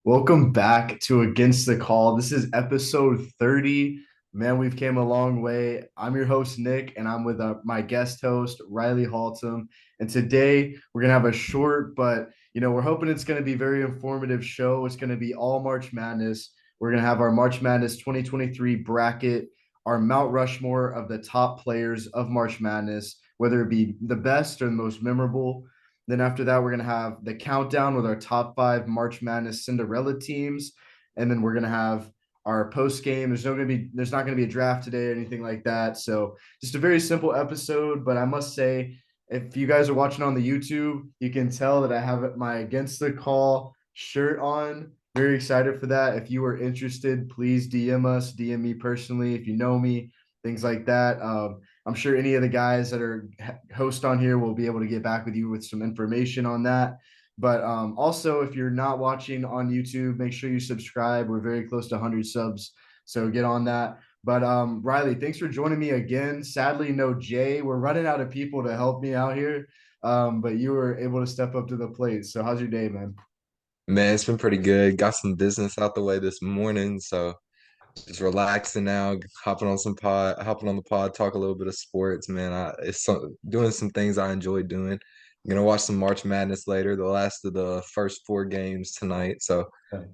Welcome back to Against the Call. This is episode 30. Man, we've came a long way. I'm your host, Nick, and I'm with my guest host, Riley Haltom. And today we're going to have a short, but we're hoping it's going to be very informative show. It's going to be all March Madness. We're going to have our March Madness 2023 bracket, our Mount Rushmore of the top players of March Madness, whether it be the best or the most memorable. Then after that, we're gonna have the countdown with our top five March Madness Cinderella teams, and then we're gonna have our post game. There's not gonna be a draft today or anything like that. So just a very simple episode. But I must say, if you guys are watching on the YouTube, you can tell that I have my Against the Call shirt on. Very excited for that. If you are interested, please DM us, DM me personally if you know me, things like that. I'm sure any of the guys that are host on here will be able to get back with you with some information on that. But also, if you're not watching on YouTube, make sure you subscribe. We're very close to 100 subs, so get on that. But Riley, thanks for joining me again. Sadly, no Jay. We're running out of people to help me out here, but you were able to step up to the plate. So how's your day, man? Man, it's been pretty good. Got some business out the way this morning, so just relaxing now, hopping on the pod, talk a little bit of sports, man. Doing some things I enjoy doing. I'm gonna watch some March Madness later, the last of the first four games tonight, so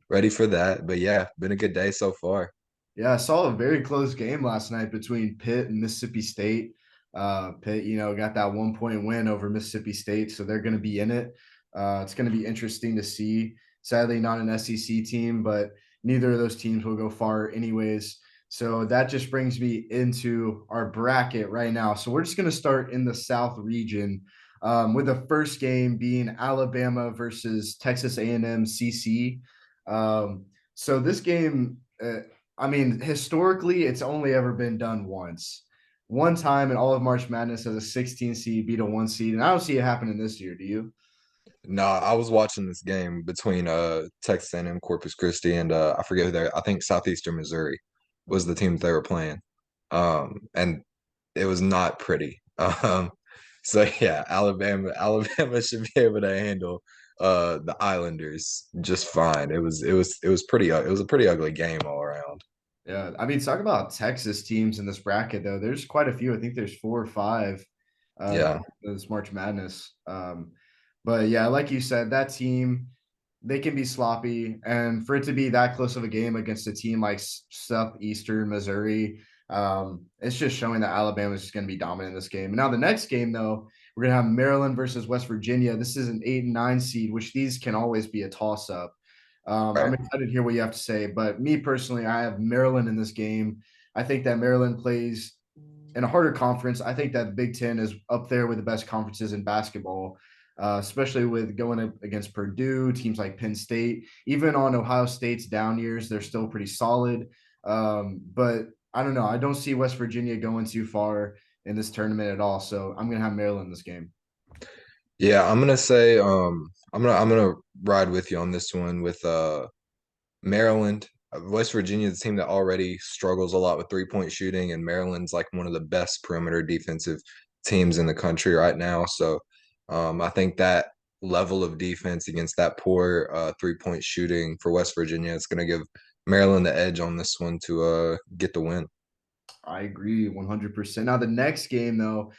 ready for that. But yeah, been a good day so far. Yeah, I saw a very close game last night between Pitt and Mississippi State. Pitt, got that 1 point win over Mississippi State, so they're going to be in it. It's going to be interesting to see. Sadly, not an SEC team, but neither of those teams will go far anyways. So that just brings me into our bracket right now. So we're just going to start in the South region with the first game being Alabama versus Texas A&M CC. So this game, I mean, historically, it's only ever been done once. One time in all of March Madness as a 16 seed beat a 1 seed, and I don't see it happening this year. Do you? No, I was watching this game between Texas A&M, Corpus Christi, and I forget who they I think Southeastern Missouri was the team that they were playing. And it was not pretty. So yeah, Alabama should be able to handle the Islanders just fine. It was a pretty ugly game all around. Yeah, I mean, talk about Texas teams in this bracket though. There's quite a few. I think there's four or five Yeah. this March Madness. But yeah, like you said, that team they can be sloppy, and for it to be that close of a game against a team like Southeastern Missouri, it's just showing that Alabama is just going to be dominant in this game. Now the next game though, we're going to have Maryland versus West Virginia. This is an 8 and 9 seed, which these can always be a toss up. I'm Right. excited to hear what you have to say, but me personally, I have Maryland in this game. I think that Maryland plays in a harder conference. I think that the Big Ten is up there with the best conferences in basketball, especially with going up against Purdue, teams like Penn State. Even on Ohio State's down years, they're still pretty solid. But I don't know. I don't see West Virginia going too far in this tournament at all. So I'm going to have Maryland in this game. Yeah, I'm gonna say I'm gonna ride with you on this one with Maryland. West Virginia is a team that already struggles a lot with three-point shooting, and Maryland's like one of the best perimeter defensive teams in the country right now. So I think that level of defense against that poor three-point shooting for West Virginia is going to give Maryland the edge on this one to get the win. I agree 100%. Now, the next game, though,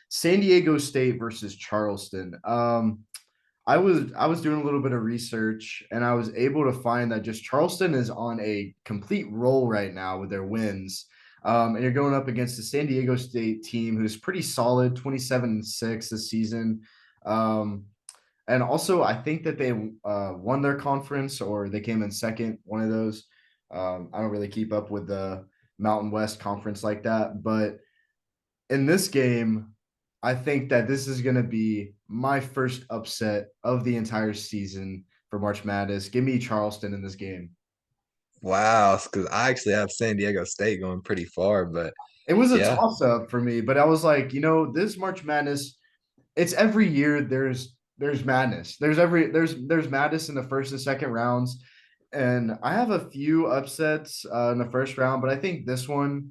San Diego State versus Charleston. I was doing a little bit of research and I was able to find that just Charleston is on a complete roll right now with their wins. And you're going up against the San Diego State team who's pretty solid, 27-6 this season. Um, and also, I think that they won their conference or they came in second, one of those. I don't really keep up with the Mountain West Conference like that, but in this game, I think that this is going to be my first upset of the entire season for March Madness. Give me Charleston in this game. Wow, because I actually have San Diego State going pretty far, but It was a yeah, toss up for me, but I was like, this March Madness, it's every year there's madness. There's madness in the first and second rounds. And I have a few upsets in the first round, but I think this one's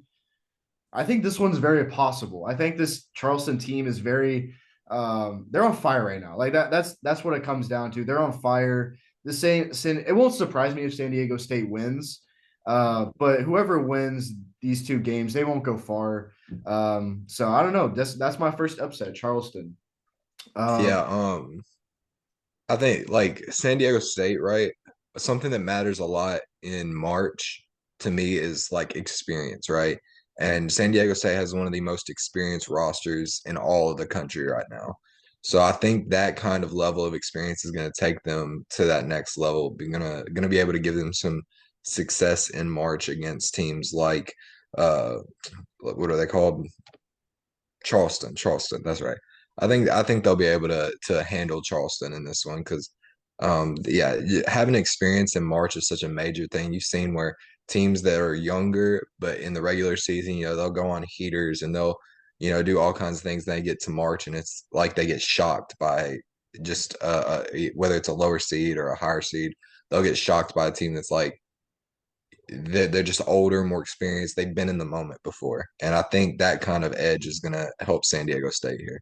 very possible. I think this Charleston team is very they're on fire right now. Like that's what it comes down to. They're on fire. It won't surprise me if San Diego State wins. But whoever wins these two games, they won't go far. So I don't know. That's my first upset, Charleston. Yeah, Um, I think like San Diego State, right? Something that matters a lot in March to me is like experience, right? And San Diego State has one of the most experienced rosters in all of the country right now. So I think that kind of level of experience is going to take them to that next level. Be gonna be able to give them some success in March against teams like uh what are they called? Charleston, Charleston. That's right. I think they'll be able to handle Charleston in this one because, yeah, having experience in March is such a major thing. You've seen where teams that are younger, but in the regular season, they'll go on heaters and they'll, do all kinds of things. Then they get to March and it's like they get shocked by just whether it's a lower seed or a higher seed, they'll get shocked by a team that's like they're just older, more experienced. They've been in the moment before. And I think that kind of edge is going to help San Diego State here.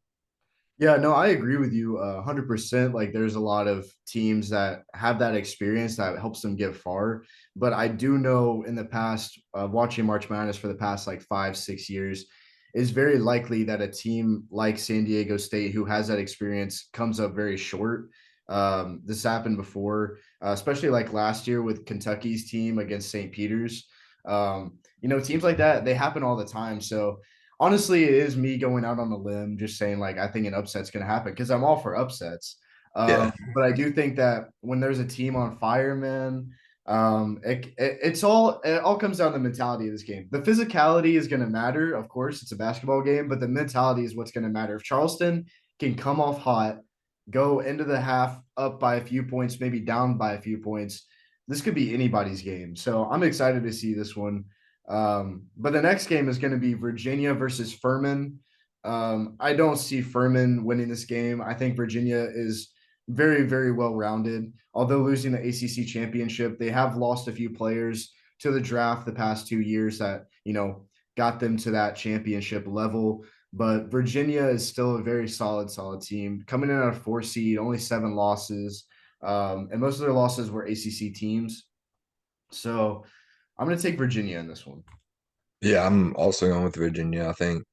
Yeah, no, I agree with you 100%. Like, there's a lot of teams that have that experience that helps them get far. But I do know in the past, watching March Madness for the past like 5, 6 years, it's very likely that a team like San Diego State, who has that experience, comes up very short. This happened before, especially like last year with Kentucky's team against St. Peter's. Teams like that, they happen all the time. So, honestly, it is me going out on a limb, just saying like I think an upset's going to happen because I'm all for upsets. Yeah. But I do think that when there's a team on fire, man, it all comes down to the mentality of this game. The physicality is going to matter, of course. It's a basketball game, but the mentality is what's going to matter. If Charleston can come off hot, go into the half up by a few points, maybe down by a few points, this could be anybody's game. So I'm excited to see this one. But the next game is going to be Virginia versus Furman. I don't see Furman winning this game. I think Virginia is very, very well rounded. Although losing the ACC championship, they have lost a few players to the draft the past 2 years that, got them to that championship level. But Virginia is still a very solid team. Coming in at a 4 seed, only 7 losses. And most of their losses were ACC teams. So I'm going to take Virginia in this one. Yeah, I'm also going with Virginia. I think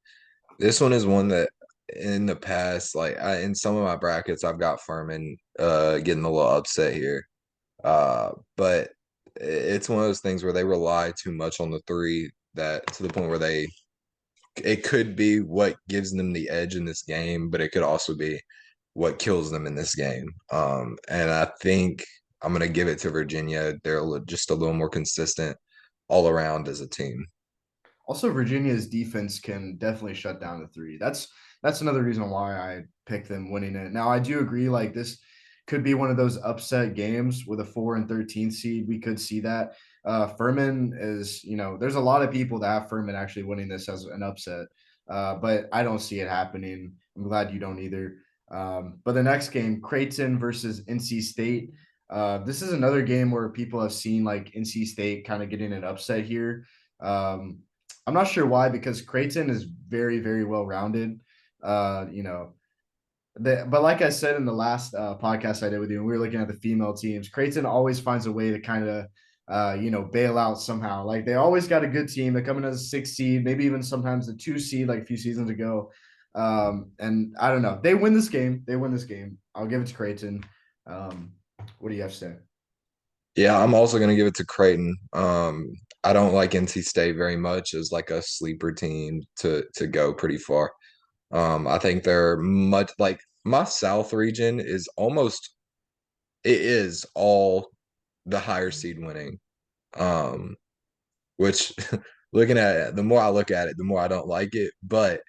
this one is one that in the past, like in some of my brackets, I've got Furman getting a little upset here. But it's one of those things where they rely too much on the three that to the point where it could be what gives them the edge in this game, but it could also be what kills them in this game. And I think I'm going to give it to Virginia. They're just a little more consistent all around as a team. Also, Virginia's defense can definitely shut down the three. That's another reason why I picked them winning it. Now, I do agree, like this could be one of those upset games with a 4 and 13 seed. We could see that. Furman is, there's a lot of people that have Furman actually winning this as an upset, but I don't see it happening. I'm glad you don't either. But the next game, Creighton versus NC State. This is another game where people have seen like NC State kind of getting an upset here. Um, I'm not sure why, because Creighton is very, very well rounded. Uh, you know, but like I said in the last podcast I did with you, and we were looking at the female teams, Creighton always finds a way to kind of, bail out somehow. Like they always got a good team. They come in as a 6 seed, maybe even sometimes a 2 seed, like a few seasons ago. And I don't know. They win this game. They win this game. I'll give it to Creighton. Um, what do you have to say? Yeah, I'm also going to give it to Creighton. I don't like NC State very much as like a sleeper team to go pretty far. I think they're much like my South region is almost it is all the higher seed winning. Um, which looking at it, the more I look at it, the more I don't like it. But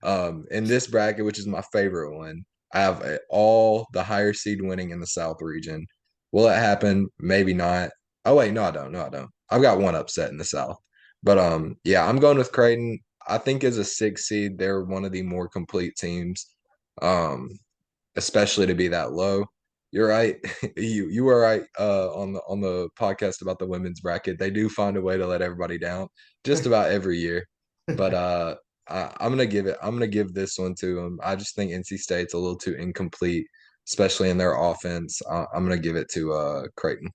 in this bracket, which is my favorite one, I have all the higher seed winning in the South region. Will it happen? Maybe not. Oh wait, no, I don't. No, I don't. I've got one upset in the South, but yeah, I'm going with Creighton. I think as a 6 seed, they're one of the more complete teams, um, especially to be that low. You're right. You were right on the podcast about the women's bracket. They do find a way to let everybody down just about every year. But I'm gonna give this one to them. I just think NC State's a little too incomplete. especially in their offense. I'm gonna give it to Creighton.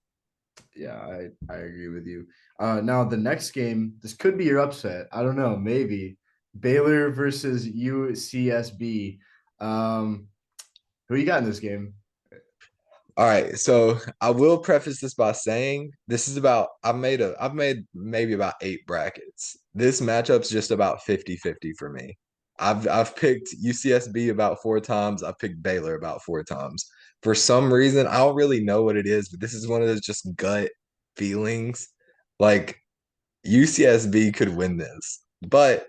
Yeah, I agree with you. Now the next game, this could be your upset. I don't know, maybe Baylor versus UCSB. Um, who you got in this game? All right, so I will preface this by saying this is about I've made maybe about 8 brackets. This matchup's just about 50-50 for me. I've picked UCSB about 4 times. I've picked Baylor about 4 times. For some reason, I don't really know what it is, but this is one of those just gut feelings. Like UCSB could win this. But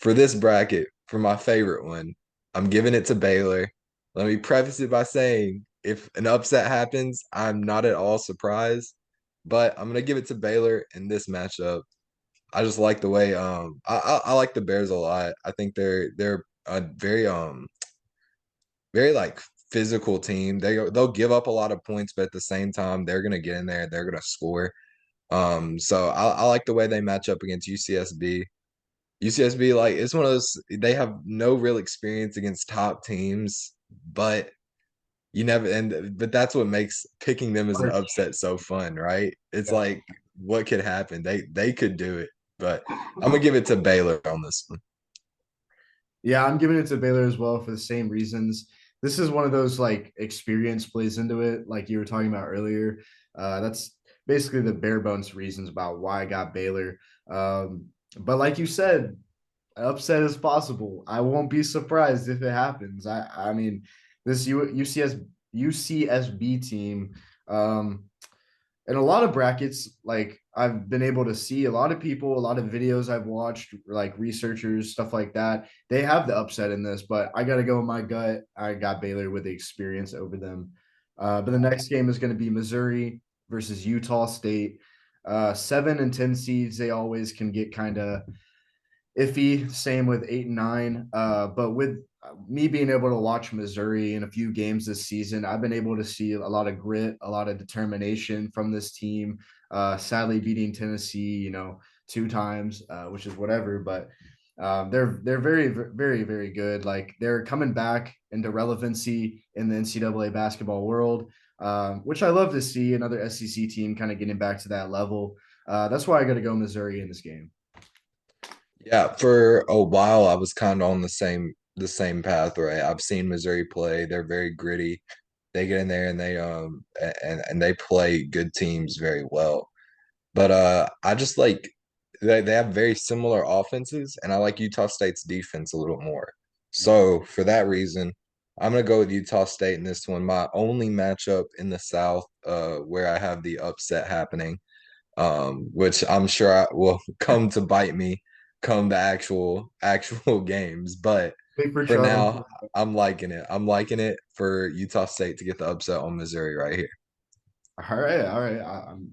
for this bracket, for my favorite one, I'm giving it to Baylor. Let me preface it by saying if an upset happens, I'm not at all surprised, but I'm gonna give it to Baylor in this matchup. I just like the way I like the Bears a lot. I think they're a very like physical team. They'll give up a lot of points, but at the same time, they're gonna get in there, they're gonna score. So I like the way they match up against UCSB. UCSB, like it's one of those they have no real experience against top teams, but you never and but that's what makes picking them as an upset so fun, right? It's Yeah. like what could happen? They could do it, but I'm gonna give it to Baylor on this one. Yeah, I'm giving it to Baylor as well for the same reasons. This is one of those like experience plays into it, like you were talking about earlier. That's basically the bare bones reasons about why I got Baylor. But like you said, upset is possible. I won't be surprised if it happens. I mean, this UCSB team, um, and a lot of brackets, like I've been able to see a lot of people, a lot of videos I've watched, like researchers, stuff like that. They have the upset in this, but I got to go with my gut. I got Baylor with the experience over them. But the next game is going to be Missouri versus Utah State. 7 and 10 seeds, they always can get kind of iffy. Same with 8 and 9. But with me being able to watch Missouri in a few games this season, I've been able to see a lot of grit, a lot of determination from this team. Sadly, beating Tennessee, 2 times, which is whatever. But they're very very very good. Like they're coming back into relevancy in the NCAA basketball world, which I love to see another SEC team kind of getting back to that level. That's why I got to go Missouri in this game. Yeah, for a while I was kind of on the same path, right? I've seen Missouri play. They're very gritty. They get in there and and they play good teams very well. But I just like they have very similar offenses, and I like Utah State's defense a little more. So for that reason, I'm gonna go with Utah State in this one. My only matchup in the South, where I have the upset happening, which I'm sure will come to bite me come the actual games. But Wait for for Charles. now, I'm liking it. I'm liking it for Utah State to get the upset on Missouri right here. All right, all right.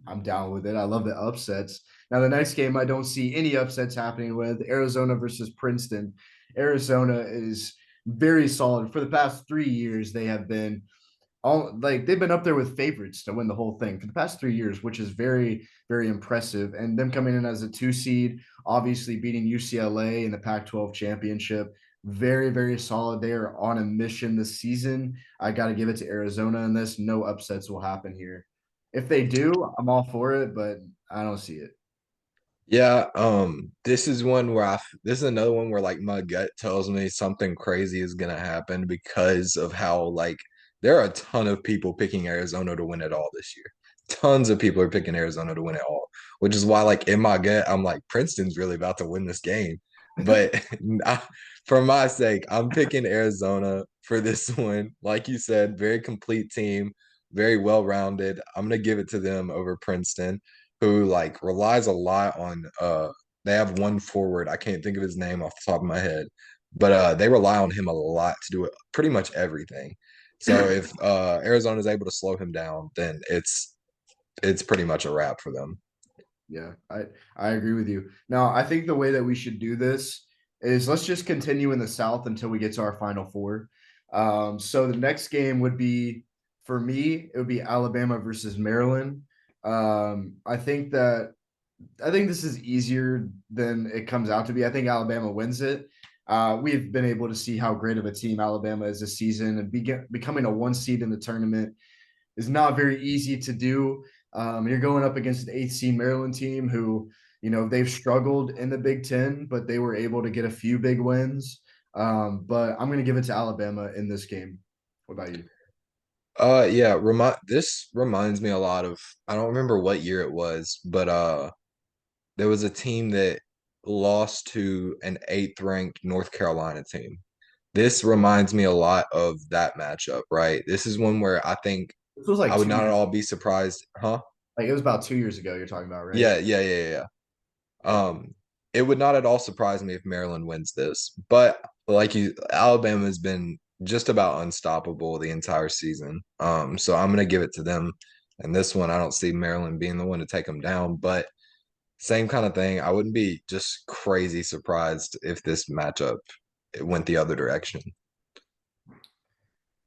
I'm down with it. I love the upsets. Now the next game, I don't see any upsets happening with Arizona versus Princeton. Arizona is very solid. For the past 3 years, they have been all like they've been up there with favorites to win the whole thing for the past 3 years, which is very, very impressive. And them coming in as a 2 seed, obviously beating UCLA in the Pac-12 championship, very, very solid. They are on a mission this season. I got to give it to Arizona in this. No upsets will happen here. If they do, I'm all for it, but I don't see it. Yeah, this is one where this is another one where like my gut tells me something crazy is gonna happen because of how like there are a ton of people picking Arizona to win it all this year. Tons of people are picking Arizona to win it all, which is why like in my gut I'm like Princeton's really about to win this game. But I, for my sake, I'm picking Arizona for this one. Like you said, very complete team, very well rounded. I'm gonna give it to them over Princeton who like relies a lot on they have one forward. I can't think of his name off the top of my head, but they rely on him a lot to do pretty much everything. So if Arizona is able to slow him down, then it's pretty much a wrap for them. Yeah, I agree with you. Now, I think the way that we should do this is let's just continue in the South until we get to our final four. So the next game would be for me, it would be Alabama versus Maryland. I think that I think this is easier than it comes out to be. I think Alabama wins it. we've been able to see how great of a team Alabama is this season, and becoming a 1 seed in the tournament is not very easy to do. You're going up against an 8 seed Maryland team who, they've struggled in the Big Ten, but they were able to get a few big wins. But I'm going to give it to Alabama in this game. What about you? Yeah, this reminds me a lot of, I don't remember what year it was, but there was a team that lost to an eighth ranked North Carolina team. This reminds me a lot of that matchup, right? This is one where I think This was I like would two not at years. all be surprised, huh? Like it was about 2 years ago. You're talking about, right? Yeah. It would not at all surprise me if Maryland wins this, but Alabama has been just about unstoppable the entire season. So I'm gonna give it to them. And this one, I don't see Maryland being the one to take them down, but same kind of thing. I wouldn't be just crazy surprised if this matchup it went the other direction.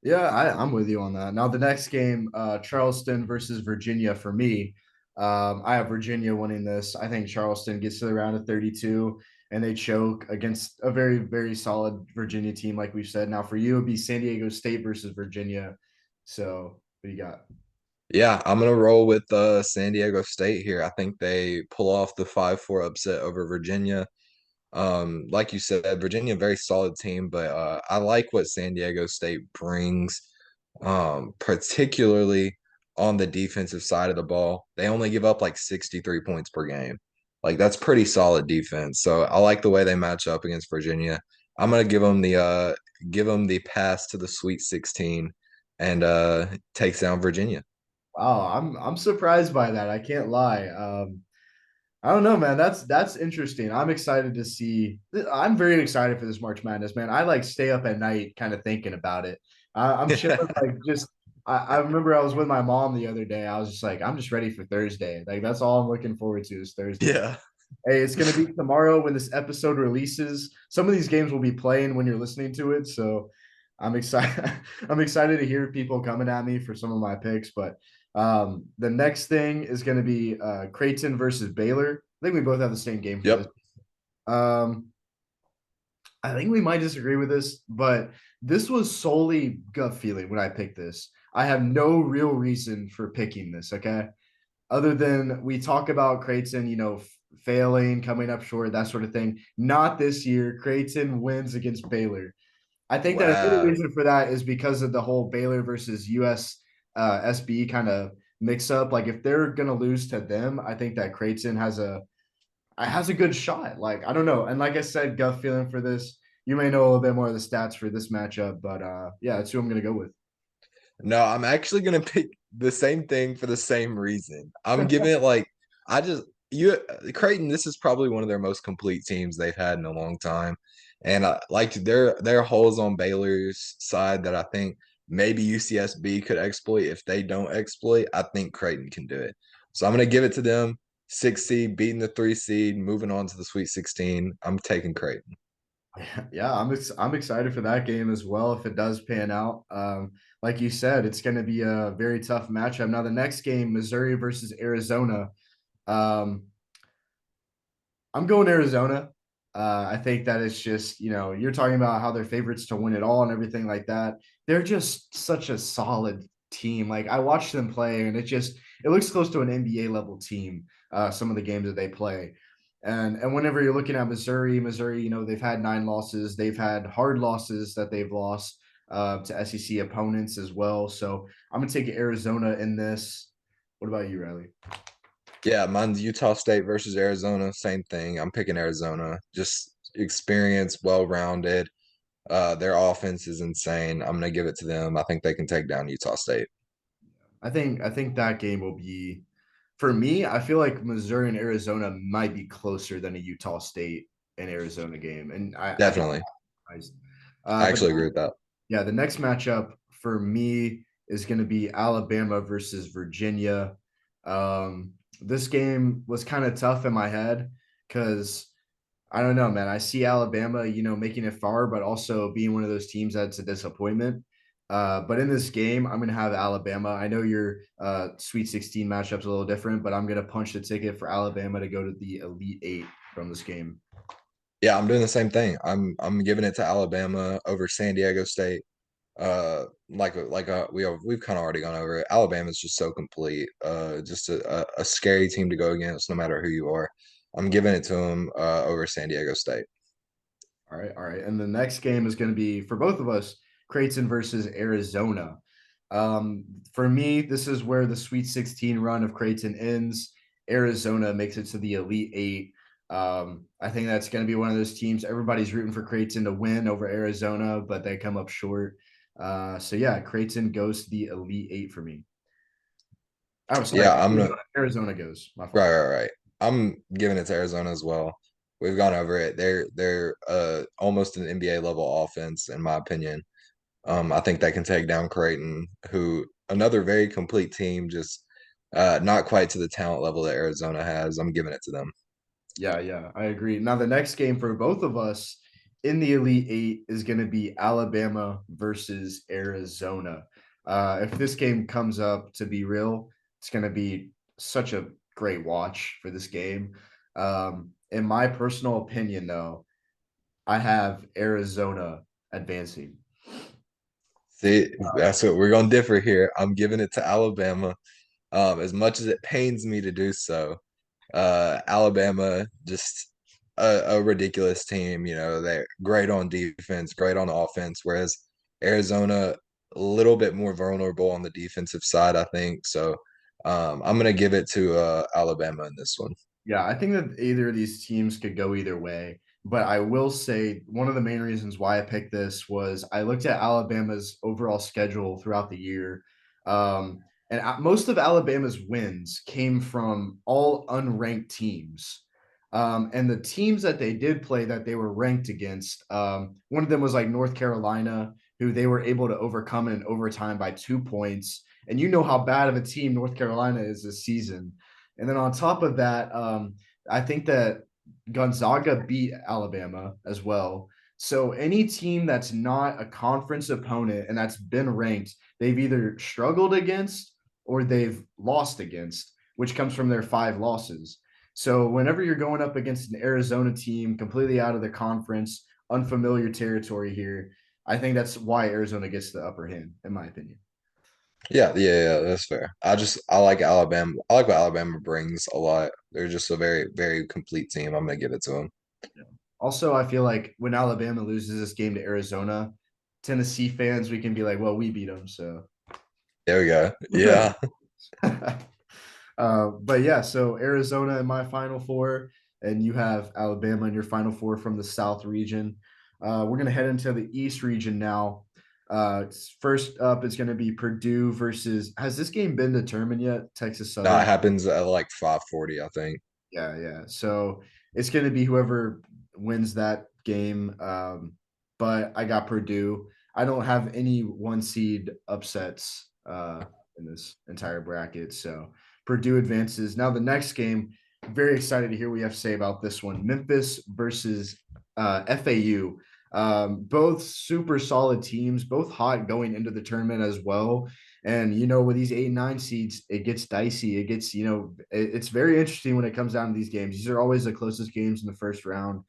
Yeah, I'm with you on that. Now the next game, Charleston versus Virginia for me. I have Virginia winning this. I think Charleston gets to the round of 32 and they choke against a very, very solid Virginia team, like we've said. Now for you, it'd be San Diego State versus Virginia. So what do you got? Yeah, I'm gonna roll with San Diego State here. I think they pull off the 5-4 upset over Virginia. Like you said, Virginia, very solid team, but I like what San Diego State brings, particularly on the defensive side of the ball. They only give up like 63 points per game. Like that's pretty solid defense. So I like the way they match up against Virginia. I'm gonna give them the pass to the Sweet 16 and takes down Virginia. Wow, I'm surprised by that. I can't lie. I don't know, man. That's interesting. I'm excited to see. I'm very excited for this March Madness, man. I like stay up at night, kind of thinking about it. I'm chilling, like just. I remember I was with my mom the other day. I was just like, I'm just ready for Thursday. Like that's all I'm looking forward to is Thursday. Yeah. Hey, it's gonna be tomorrow when this episode releases. Some of these games will be playing when you're listening to it, so I'm excited. I'm excited to hear people coming at me for some of my picks. But the next thing is going to be Creighton versus Baylor. I think we both have the same game for this. Yep. Um, I think we might disagree with this, but this was solely gut feeling when I picked this. I have no real reason for picking this. Okay, other than we talk about Creighton, failing, coming up short, that sort of thing. Not this year. Creighton wins against Baylor. I think that another Wow. reason for that is because of the whole Baylor versus US SB kind of mix up. Like if they're gonna lose to them, I think that Creighton has a good shot. Like I don't know, and like I said, gut feeling for this. You may know a little bit more of the stats for this matchup, but yeah, that's who I'm gonna go with. No, I'm actually gonna pick the same thing for the same reason. I'm giving it like I just you Creighton. This is probably one of their most complete teams they've had in a long time, and like there are holes on Baylor's side that I think maybe UCSB could exploit. If they don't exploit, I think Creighton can do it. So I'm gonna give it to them. 6 seed beating the 3 seed, moving on to the Sweet 16. I'm taking Creighton. Yeah, I'm excited for that game as well if it does pan out. Like you said, it's going to be a very tough matchup. Now the next game, Missouri versus Arizona. Um, I'm going Arizona. I think that it's just, you're talking about how they're favorites to win it all and everything like that. They're just such a solid team. Like I watched them play and it looks close to an NBA level team, some of the games that they play. And whenever you're looking at Missouri, they've had 9 losses. They've had hard losses that they've lost to SEC opponents as well. So I'm gonna take Arizona in this. What about you, Riley? Yeah, mine's Utah State versus Arizona. Same thing. I'm picking Arizona. Just experience, well rounded. Their offense is insane. I'm gonna give it to them. I think they can take down Utah State. I think that game will be for me. I feel like Missouri and Arizona might be closer than a Utah State and Arizona game, and I think Definitely. I but actually agree with that. yeah, the next matchup for me is going to be Alabama versus Virginia. This game was kind of tough in my head because I don't know, man. I see Alabama, making it far, but also being one of those teams that's a disappointment. But in this game, I'm going to have Alabama. I know your Sweet 16 matchup's a little different, but I'm going to punch the ticket for Alabama to go to the Elite Eight from this game. Yeah, I'm doing the same thing. I'm giving it to Alabama over San Diego State. We've kind of already gone over it. Alabama's just so complete. Just a scary team to go against, no matter who you are. I'm giving it to them over San Diego State. All right, all right. And the next game is going to be for both of us, Creighton versus Arizona. For me, this is where the Sweet 16 run of Creighton ends. Arizona makes it to the Elite Eight. I think that's going to be one of those teams. Everybody's rooting for Creighton to win over Arizona, but they come up short. So yeah, Creighton goes to the Elite Eight for me. Oh, sorry, Yeah, I'm gonna Arizona goes. My right, fault. right, right. I'm giving it to Arizona as well. We've gone over it. They're almost an NBA level offense, in my opinion. I think they can take down Creighton, who another very complete team, just not quite to the talent level that Arizona has. I'm giving it to them. Yeah, yeah, I agree. Now, the next game for both of us in the Elite Eight is going to be Alabama versus Arizona. If this game comes up to be real, it's going to be such a great watch for this game. In my personal opinion, though, I have Arizona advancing. See, that's what we're gonna differ here. I'm giving it to Alabama. As much as it pains me to do so, Alabama just a ridiculous team. They're great on defense, great on offense, whereas Arizona a little bit more vulnerable on the defensive side, I think. So I'm gonna give it to Alabama in this one. Yeah, I think that either of these teams could go either way. But I will say one of the main reasons why I picked this was I looked at Alabama's overall schedule throughout the year. Most of Alabama's wins came from all unranked teams. And the teams that they did play that they were ranked against, one of them was like North Carolina, who they were able to overcome in overtime by 2 points. And you know how bad of a team North Carolina is this season. And then on top of that, I think that Gonzaga beat Alabama as well. So any team that's not a conference opponent and that's been ranked, they've either struggled against or they've lost against, which comes from their 5 losses. So whenever you're going up against an Arizona team completely out of the conference, unfamiliar territory here, I think that's why Arizona gets the upper hand, in my opinion. Yeah, yeah, yeah, that's fair. I like Alabama. I like what Alabama brings a lot. They're just a very, very complete team. I'm gonna give it to them. Also, I feel like when Alabama loses this game to Arizona, Tennessee fans, we can be like, well, we beat them. So, There we go. Yeah. but yeah, so Arizona in my final four, and you have Alabama in your final four from the South region. We're going to head into the East region now. First up is going to be Purdue versus, has this game been determined yet? Texas No, it Southern? happens at like 5:40, I think. Yeah, yeah. So it's going to be whoever wins that game. But I got Purdue. I don't have any 1 seed upsets in this entire bracket. So Purdue advances. Now the next game, very excited to hear what you have to say about this one. Memphis versus FAU. Both super solid teams, both hot going into the tournament as well. And with these 8 and 9 seeds, it gets dicey. It gets, it's very interesting when it comes down to these games. These are always the closest games in the first round.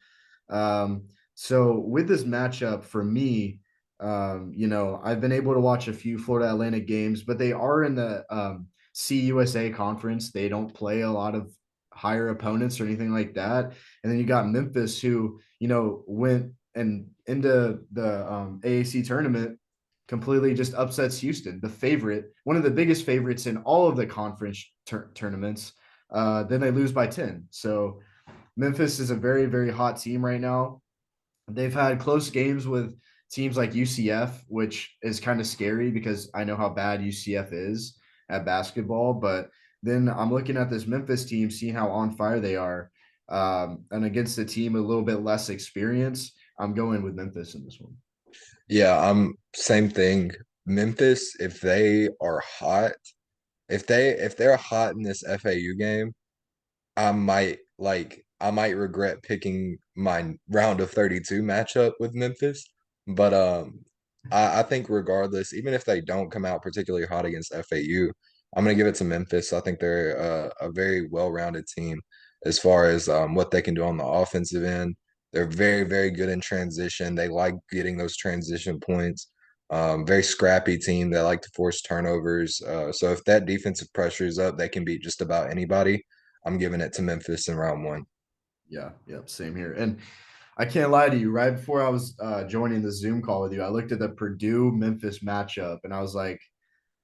So with this matchup, for me, I've been able to watch a few Florida Atlantic games, but they are in the CUSA conference. They don't play a lot of higher opponents or anything like that. And then you got Memphis, who went and into the AAC tournament completely just upsets Houston, the favorite, one of the biggest favorites in all of the conference tournaments. Then they lose by 10. So Memphis is a very, very hot team right now. They've had close games with teams like UCF, which is kind of scary because I know how bad UCF is at basketball. But then I'm looking at this Memphis team, seeing how on fire they are. And against a team a little bit less experience, I'm going with Memphis in this one. Yeah, I'm same thing. Memphis, if they are hot, if they're hot in this FAU game, I might regret picking my round of 32 matchup with Memphis. But I think regardless, even if they don't come out particularly hot against FAU, I'm gonna give it to Memphis. I think they're a very well-rounded team as far as what they can do on the offensive end. They're very, very good in transition. They like getting those transition points. Very scrappy team. They like to force turnovers. So if that defensive pressure is up, they can beat just about anybody. I'm giving it to Memphis in round one. Yeah, yep, same here. And I can't lie to you. Right before I was joining the Zoom call with you, I looked at the Purdue Memphis matchup, and I was like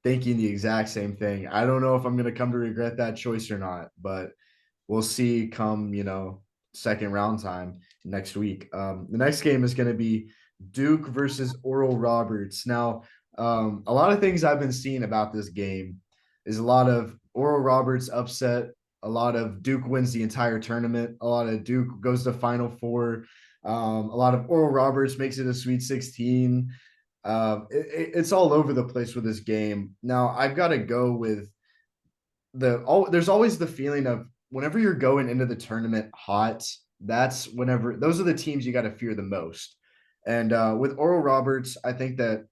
thinking the exact same thing. I don't know if I'm going to come to regret that choice or not, but we'll see come, second round time next week. The next game is going to be Duke versus Oral Roberts. Now, a lot of things I've been seeing about this game is a lot of Oral Roberts upset, a lot of Duke wins the entire tournament, a lot of Duke goes to Final Four, a lot of Oral Roberts makes it a Sweet 16. It's all over the place with this game. Now, I've got to go with there's always the feeling of whenever you're going into the tournament hot, that's whenever those are the teams you got to fear the most. And with Oral Roberts, I think that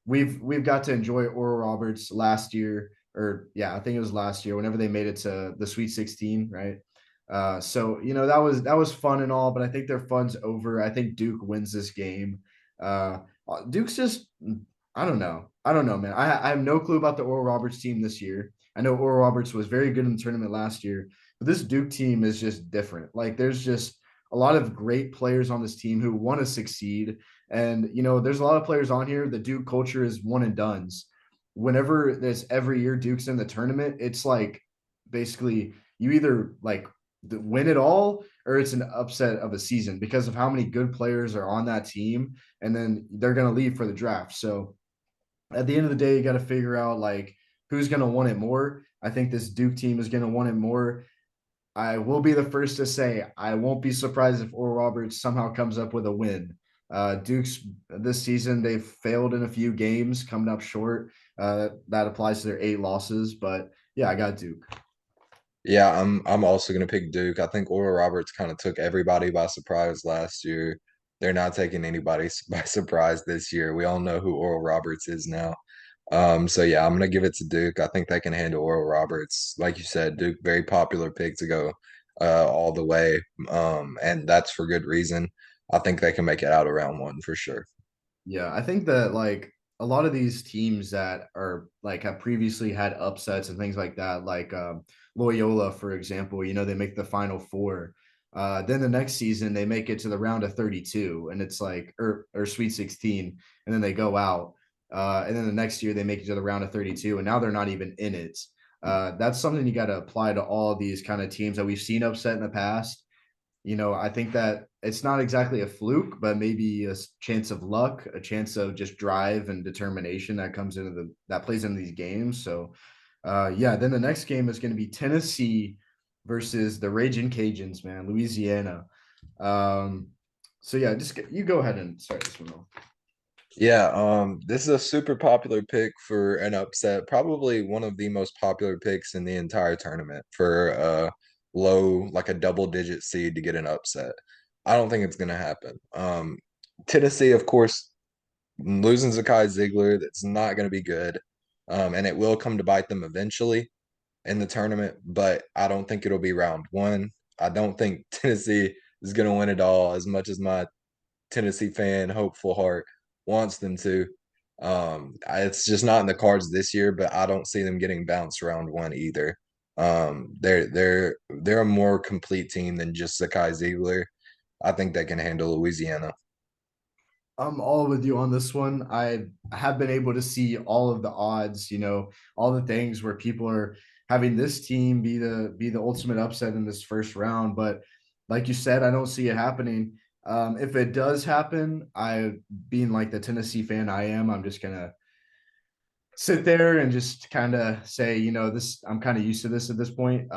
we've got to enjoy Oral Roberts last year, or yeah, I think it was last year whenever they made it to the Sweet 16, right? So that was fun and all, but I think their fun's over. I think Duke wins this game. Uh, Duke's just I don't know, man. I have no clue about the Oral Roberts team this year. I know Oral Roberts was very good in the tournament last year, but this Duke team is just different. Like there's just a lot of great players on this team who want to succeed. And there's a lot of players on here. The Duke culture is one and dones. Whenever there's every year Duke's in the tournament, it's like basically you either like win it all or it's an upset of a season because of how many good players are on that team, and then they're going to leave for the draft. So at the end of the day, you got to figure out like who's going to want it more. I think this Duke team is going to want it more. I will be the first to say I won't be surprised if Oral Roberts somehow comes up with a win. Duke's this season they've failed in a few games, coming up short. That applies to their 8 losses, but yeah, I got Duke. Yeah, I'm also gonna pick Duke. I think Oral Roberts kind of took everybody by surprise last year. They're not taking anybody by surprise this year. We all know who Oral Roberts is now. So yeah, I'm gonna give it to Duke. I think they can handle Oral Roberts. Like you said, Duke, very popular pick to go all the way. And that's for good reason. I think they can make it out of round one for sure. Yeah, I think that like a lot of these teams that are like have previously had upsets and things like that, like Loyola, for example, they make the Final Four. Then the next season they make it to the round of 32, and it's like or Sweet 16, and then they go out. And then the next year they make it to the round of 32, and now they're not even in it. That's something you got to apply to all of these kind of teams that we've seen upset in the past. I think that it's not exactly a fluke, but maybe a chance of luck, a chance of just drive and determination that plays into these games. So, yeah. Then the next game is going to be Tennessee versus the Raging Cajuns, man, Louisiana. Um, so yeah, you go ahead and start this one off. Yeah, this is a super popular pick for an upset, probably one of the most popular picks in the entire tournament for a low, like a double digit seed to get an upset. I don't think it's gonna happen. Tennessee, of course, losing Zakai Ziegler, that's not gonna be good. And it will come to bite them eventually in the tournament, but I don't think it'll be round one. I don't think Tennessee is gonna win it all as much as my Tennessee fan, hopeful heart wants them to. It's just not in the cards this year, but I don't see them getting bounced round one either. They're a more complete team than just Zakai Ziegler. I think they can handle Louisiana. I'm all with you on this one. I have been able to see all of the odds, all the things where people are having this team be the ultimate upset in this first round. But like you said, I don't see it happening. If it does happen, I being like the Tennessee fan I am, I'm just gonna sit there and just kind of say, this I'm kind of used to this at this point.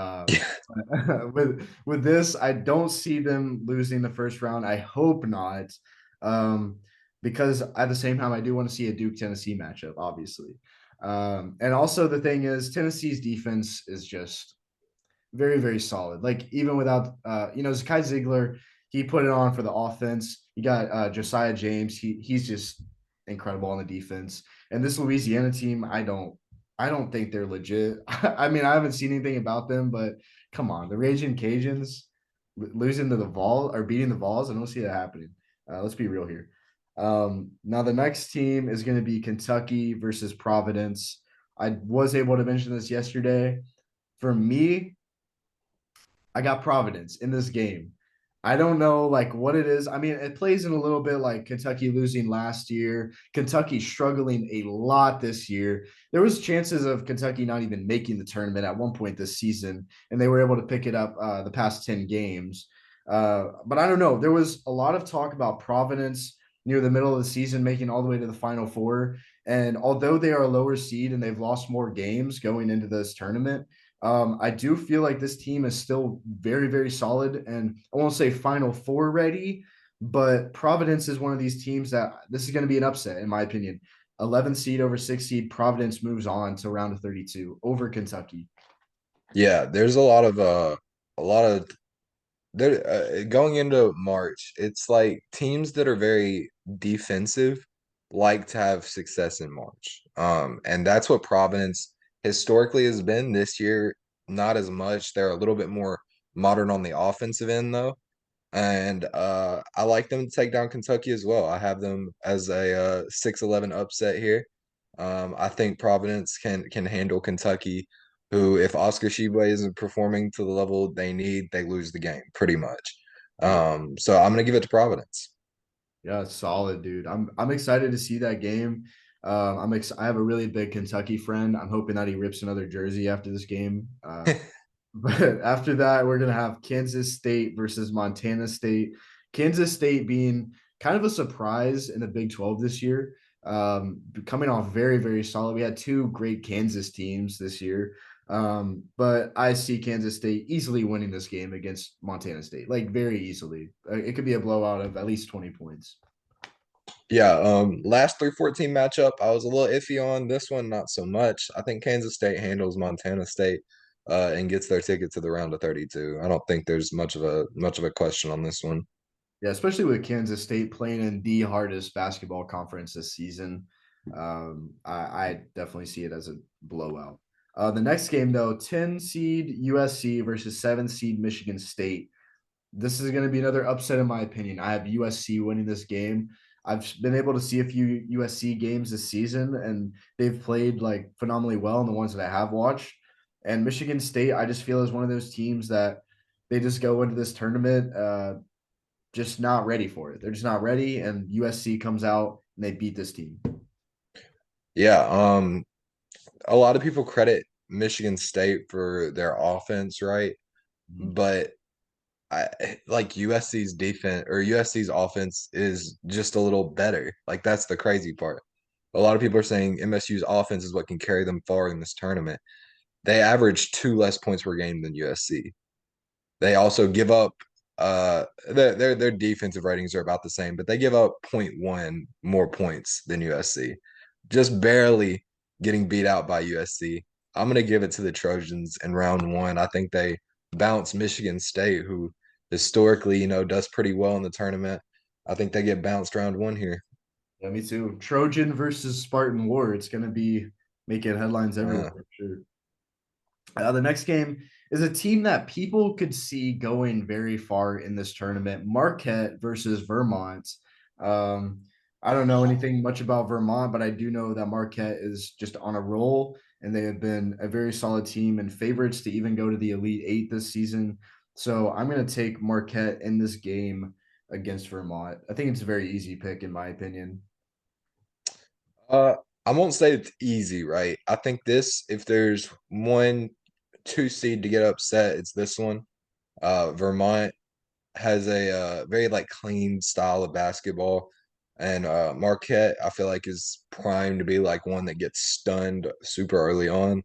With this, I don't see them losing the first round. I hope not, um, because at the same time, I do want to see a Duke Tennessee matchup, obviously. And also the thing is, Tennessee's defense is just very, very solid. Like even without Zakai Ziegler, he put it on for the offense. You got Josiah James. He's just incredible on the defense. And this Louisiana team, I don't think they're legit. I mean, I haven't seen anything about them, but come on, the Raging Cajuns. losing to the Vols or beating the Vols. I don't see that happening. Let's be real here. Now the next team is going to be Kentucky versus Providence. I was able to mention this yesterday. For me, I got Providence in this game. I don't know like what it is. I mean, it plays in a little bit like Kentucky losing last year, Kentucky struggling a lot this year. There was chances of Kentucky not even making the tournament at one point this season, and they were able to pick it up the past 10 games. But I don't know. There was a lot of talk about Providence near the middle of the season making all the way to the Final Four. And although they are a lower seed and they've lost more games going into this tournament, I do feel like this team is still very, very solid, and I won't say Final Four ready, but Providence is one of these teams that this is going to be an upset, in my opinion. 11 seed over 6 seed, Providence moves on to round of 32 over Kentucky. Yeah, there's a lot of there going into March. It's like teams that are very defensive like to have success in March. And that's what Providence historically has been this year. Not as much. They're a little bit more modern on the offensive end though. And I like them to take down Kentucky as well. I have them as a 6-11 upset here. I think Providence can handle Kentucky, who, if Oscar Tshiebwe isn't performing to the level they need, they lose the game pretty much. Yeah. So I'm gonna give it to Providence. Yeah, solid, dude. I'm excited to see that game. I have a really big Kentucky friend. I'm hoping that he rips another jersey after this game. But after that, we're gonna have Kansas State versus Montana State. Kansas State being kind of a surprise in the Big 12 this year, coming off very, very solid. We had two great Kansas teams this year. But I see Kansas State easily winning this game against Montana State, like very easily. It could be a blowout of at least 20 points. Yeah, last 3-14 matchup, I was a little iffy on this one, not so much. I think Kansas State handles Montana State and gets their ticket to the round of 32. I don't think there's much of a question on this one. Yeah, especially with Kansas State playing in the hardest basketball conference this season. I definitely see it as a blowout. The next game, though, 10 seed USC versus 7 seed Michigan State. This is going to be another upset, in my opinion. I have USC winning this game. I've been able to see a few USC games this season, and they've played like phenomenally well in the ones that I have watched. And Michigan State, I just feel is one of those teams that they just go into this tournament just not ready for it. They're just not ready, and USC comes out and they beat this team. Yeah, a lot of people credit Michigan State for their offense, right? Mhm. But I like USC's defense or USC's offense is just a little better. Like that's the crazy part. A lot of people are saying MSU's offense is what can carry them far in this tournament. They average 2 less points per game than USC. They also give up their defensive ratings are about the same, but they give up point 0.1 more points than USC. Just barely getting beat out by USC. I'm gonna give it to the Trojans in round one. I think they bounce Michigan State, who historically, does pretty well in the tournament. I think they get bounced round one here. Yeah, me too. Trojan versus Spartan War. It's going to be making headlines everywhere, Uh, for sure. The next game is a team that people could see going very far in this tournament. Marquette versus Vermont. Um, I don't know anything much about Vermont, but I do know that Marquette is just on a roll, and they have been a very solid team and favorites to even go to the Elite Eight this season. So I'm going to take Marquette in this game against Vermont. I think it's a very easy pick, in my opinion. uh, I won't say it's easy, right? I think if there's 1, 2 seed to get upset, it's this one. Vermont has a very like clean style of basketball. And Marquette, I feel like is primed to be like one that gets stunned super early on.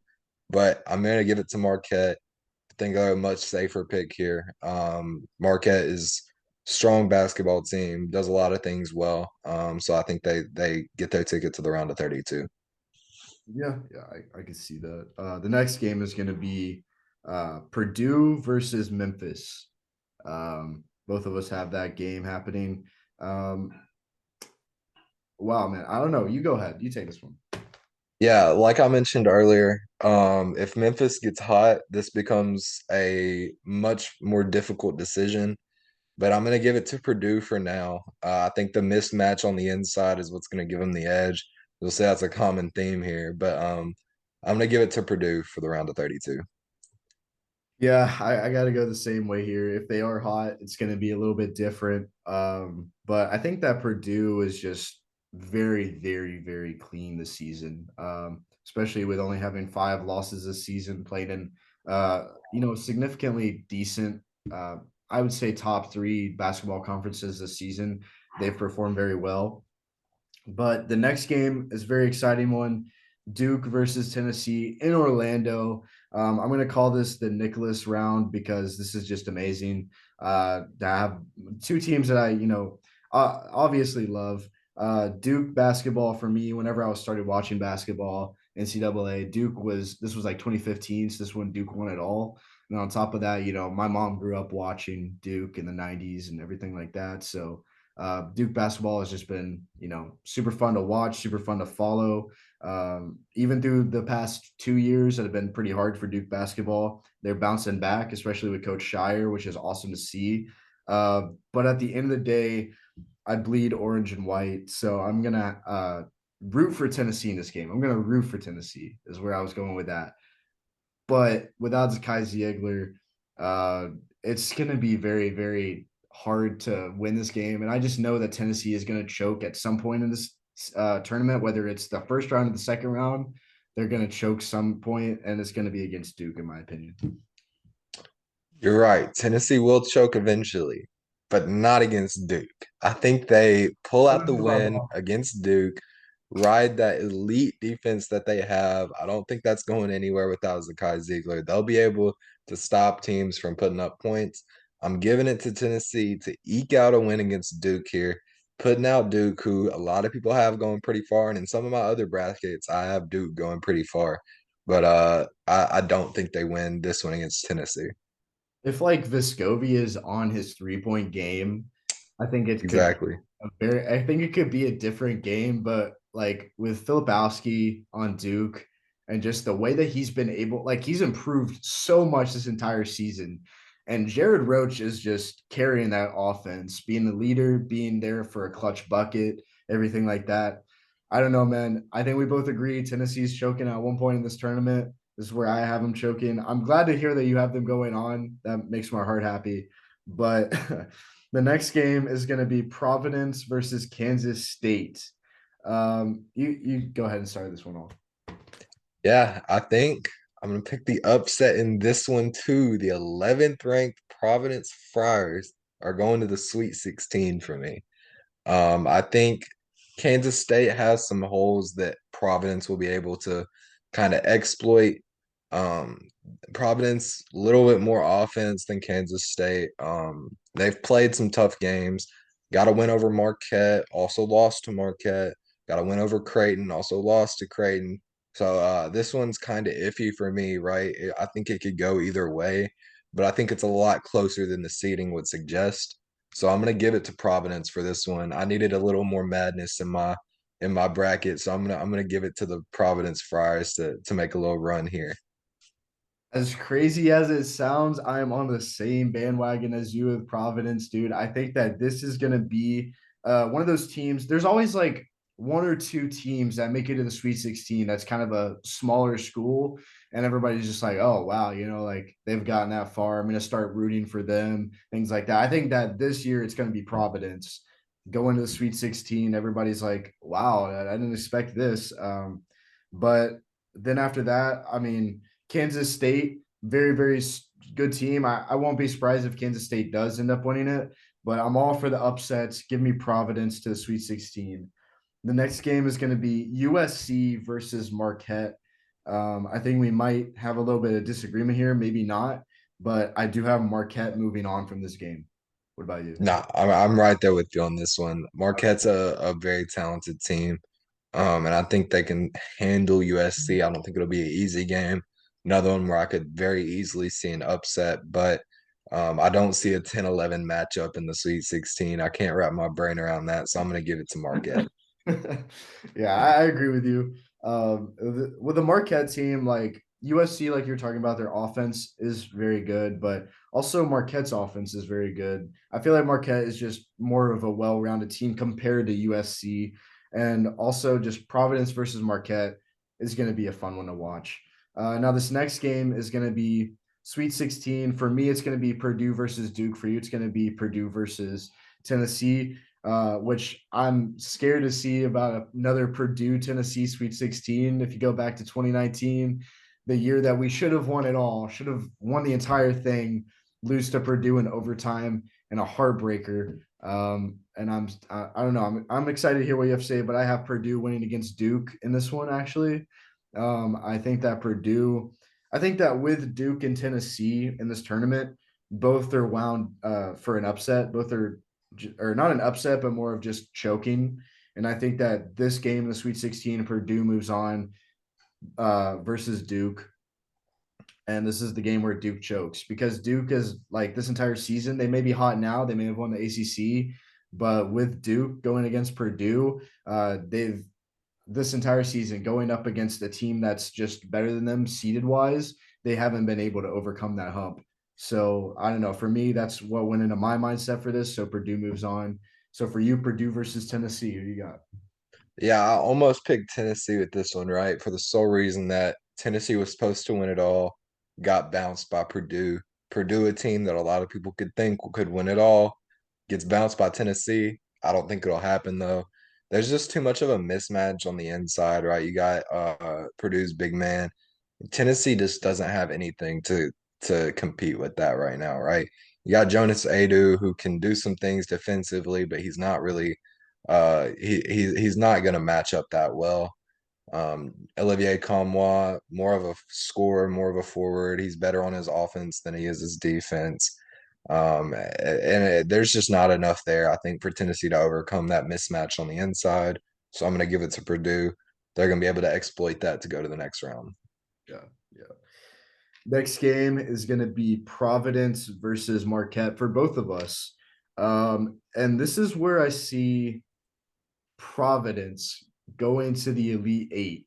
But I'm gonna give it to Marquette. I think they're a much safer pick here. Marquette is strong basketball team, does a lot of things well. So I think they get their ticket to the round of 32. Yeah, I can see that. The next game is going to be Purdue versus Memphis. Both of us have that game happening. Um, wow, man, I don't know. You go ahead. You take this one. Yeah, like I mentioned earlier, if Memphis gets hot, this becomes a much more difficult decision. But I'm going to give it to Purdue for now. I think the mismatch on the inside is what's going to give them the edge. You'll say that's a common theme here, but I'm going to give it to Purdue for the round of 32. Yeah, I got to go the same way here. If they are hot, it's going to be a little bit different. But I think that Purdue is just very, very, very clean this season, especially with only having 5 losses this season, played in, significantly decent, uh, I would say top 3 basketball conferences this season. They've performed very well. But the next game is a very exciting one. Duke versus Tennessee in Orlando. I'm going to call this the Nicholas round because this is just amazing to have 2 teams that obviously love. Duke basketball for me, whenever I was started watching basketball, NCAA, this was like 2015, so this when Duke won it all. And on top of that, my mom grew up watching Duke in the 90s and everything like that. So Duke basketball has just been, super fun to watch, super fun to follow. Even through the past 2 years that have been pretty hard for Duke basketball, they're bouncing back, especially with Coach Shire, which is awesome to see. But at the end of the day, I bleed orange and white, so I'm gonna root for Tennessee in this game. I'm gonna root for Tennessee, is where I was going with that. But without Zakai Ziegler, uh, it's going to be very, very hard to win this game. And I just know that Tennessee is going to choke at some point in this tournament, whether it's the first round or the second round. They're going to choke some point, and it's going to be against Duke, in my opinion. You're right. Tennessee will choke eventually, but not against Duke. I think they pull out the win against Duke, ride that elite defense that they have. I don't think that's going anywhere without Zakai Ziegler. They'll be able to stop teams from putting up points. I'm giving it to Tennessee to eke out a win against Duke here, putting out Duke, who a lot of people have going pretty far. And in some of my other brackets, I have Duke going pretty far. But I don't think they win this one against Tennessee. If like Vescovi is on his 3-point game, I think it could Exactly. I think it could be a different game, but like with Filipowski on Duke and just the way that he's been able, like he's improved so much this entire season. And Jared Roach is just carrying that offense, being the leader, being there for a clutch bucket, everything like that. I don't know, man. I think we both agree Tennessee's choking at one point in this tournament. This is where I have them choking. I'm glad to hear that you have them going on. That makes my heart happy. But the next game is going to be Providence versus Kansas State. You go ahead and start this one off. Yeah, I think I'm gonna pick the upset in this one too. The 11th ranked Providence Friars are going to the Sweet 16 for me. I think Kansas State has some holes that Providence will be able to kind of exploit. Um, Providence a little bit more offense than Kansas State. They've played some tough games. Got a win over Marquette, also lost to Marquette. Got a win over Creighton, also lost to Creighton. So this one's kind of iffy for me, right? I think it could go either way, but I think it's a lot closer than the seeding would suggest. So I'm gonna give it to Providence for this one. I needed a little more madness in my bracket, so I'm gonna give it to the Providence Friars to make a little run here. As crazy as it sounds, I am on the same bandwagon as you with Providence, dude. I think that this is going to be one of those teams. There's always like 1 or 2 teams that make it to the Sweet 16. That's kind of a smaller school, and everybody's just like, "Oh, wow, like they've gotten that far. I'm going to start rooting for them." Things like that. I think that this year it's going to be Providence going to the Sweet 16. Everybody's like, "Wow, I didn't expect this." But then after that, I mean. Kansas State, very, very good team. I won't be surprised if Kansas State does end up winning it, but I'm all for the upsets. Give me Providence to the Sweet 16. The next game is going to be USC versus Marquette. I think we might have a little bit of disagreement here, maybe not, but I do have Marquette moving on from this game. What about you? Nah, I'm right there with you on this one. Marquette's a very talented team, and I think they can handle USC. I don't think it'll be an easy game. Another one where I could very easily see an upset, but I don't see a 10-11 matchup in the Sweet 16. I can't wrap my brain around that, so I'm going to give it to Marquette. Yeah, I agree with you. With the Marquette team, like USC, like you're talking about, their offense is very good, but also Marquette's offense is very good. I feel like Marquette is just more of a well-rounded team compared to USC, and also just Providence versus Marquette is going to be a fun one to watch. Now this next game is going to be Sweet 16. For me, it's going to be Purdue versus Duke. For you, it's going to be Purdue versus Tennessee. Which I'm scared to see about another Purdue Tennessee Sweet 16. If you go back to 2019, the year that we should have won it all, should have won the entire thing, lose to Purdue in overtime and a heartbreaker. And I don't know. I'm excited to hear what you have to say, but I have Purdue winning against Duke in this one actually. I think that Purdue, I think that with Duke and Tennessee in this tournament, both are wound for an upset. Both are or not an upset, but more of just choking. And I think that this game, the Sweet 16, Purdue moves on versus Duke. And this is the game where Duke chokes because Duke is like this entire season. They may be hot now. They may have won the ACC, but with Duke going against Purdue, they've this entire season going up against a team that's just better than them seeded wise. They haven't been able to overcome that hump. So I don't know. For me, that's what went into my mindset for this. So Purdue moves on. So for you, Purdue versus Tennessee, who you got? Yeah, I almost picked Tennessee with this one, right? For the sole reason that Tennessee was supposed to win it all, got bounced by Purdue. Purdue, a team that a lot of people could think could win it all, gets bounced by Tennessee. I don't think it'll happen though. There's just too much of a mismatch on the inside, right? You got Purdue's big man. Tennessee just doesn't have anything to compete with that right now, right? You got Jonas Adu who can do some things defensively, but he's not really he's not going to match up that well. Olivier Commois, more of a scorer, more of a forward. He's better on his offense than he is his defense. There's just not enough there, I think, for Tennessee to overcome that mismatch on the inside. So I'm going to give it to Purdue. They're going to be able to exploit that to go to the next round. Yeah, yeah. Next game is going to be Providence versus Marquette for both of us. And this is where I see Providence going to the Elite Eight.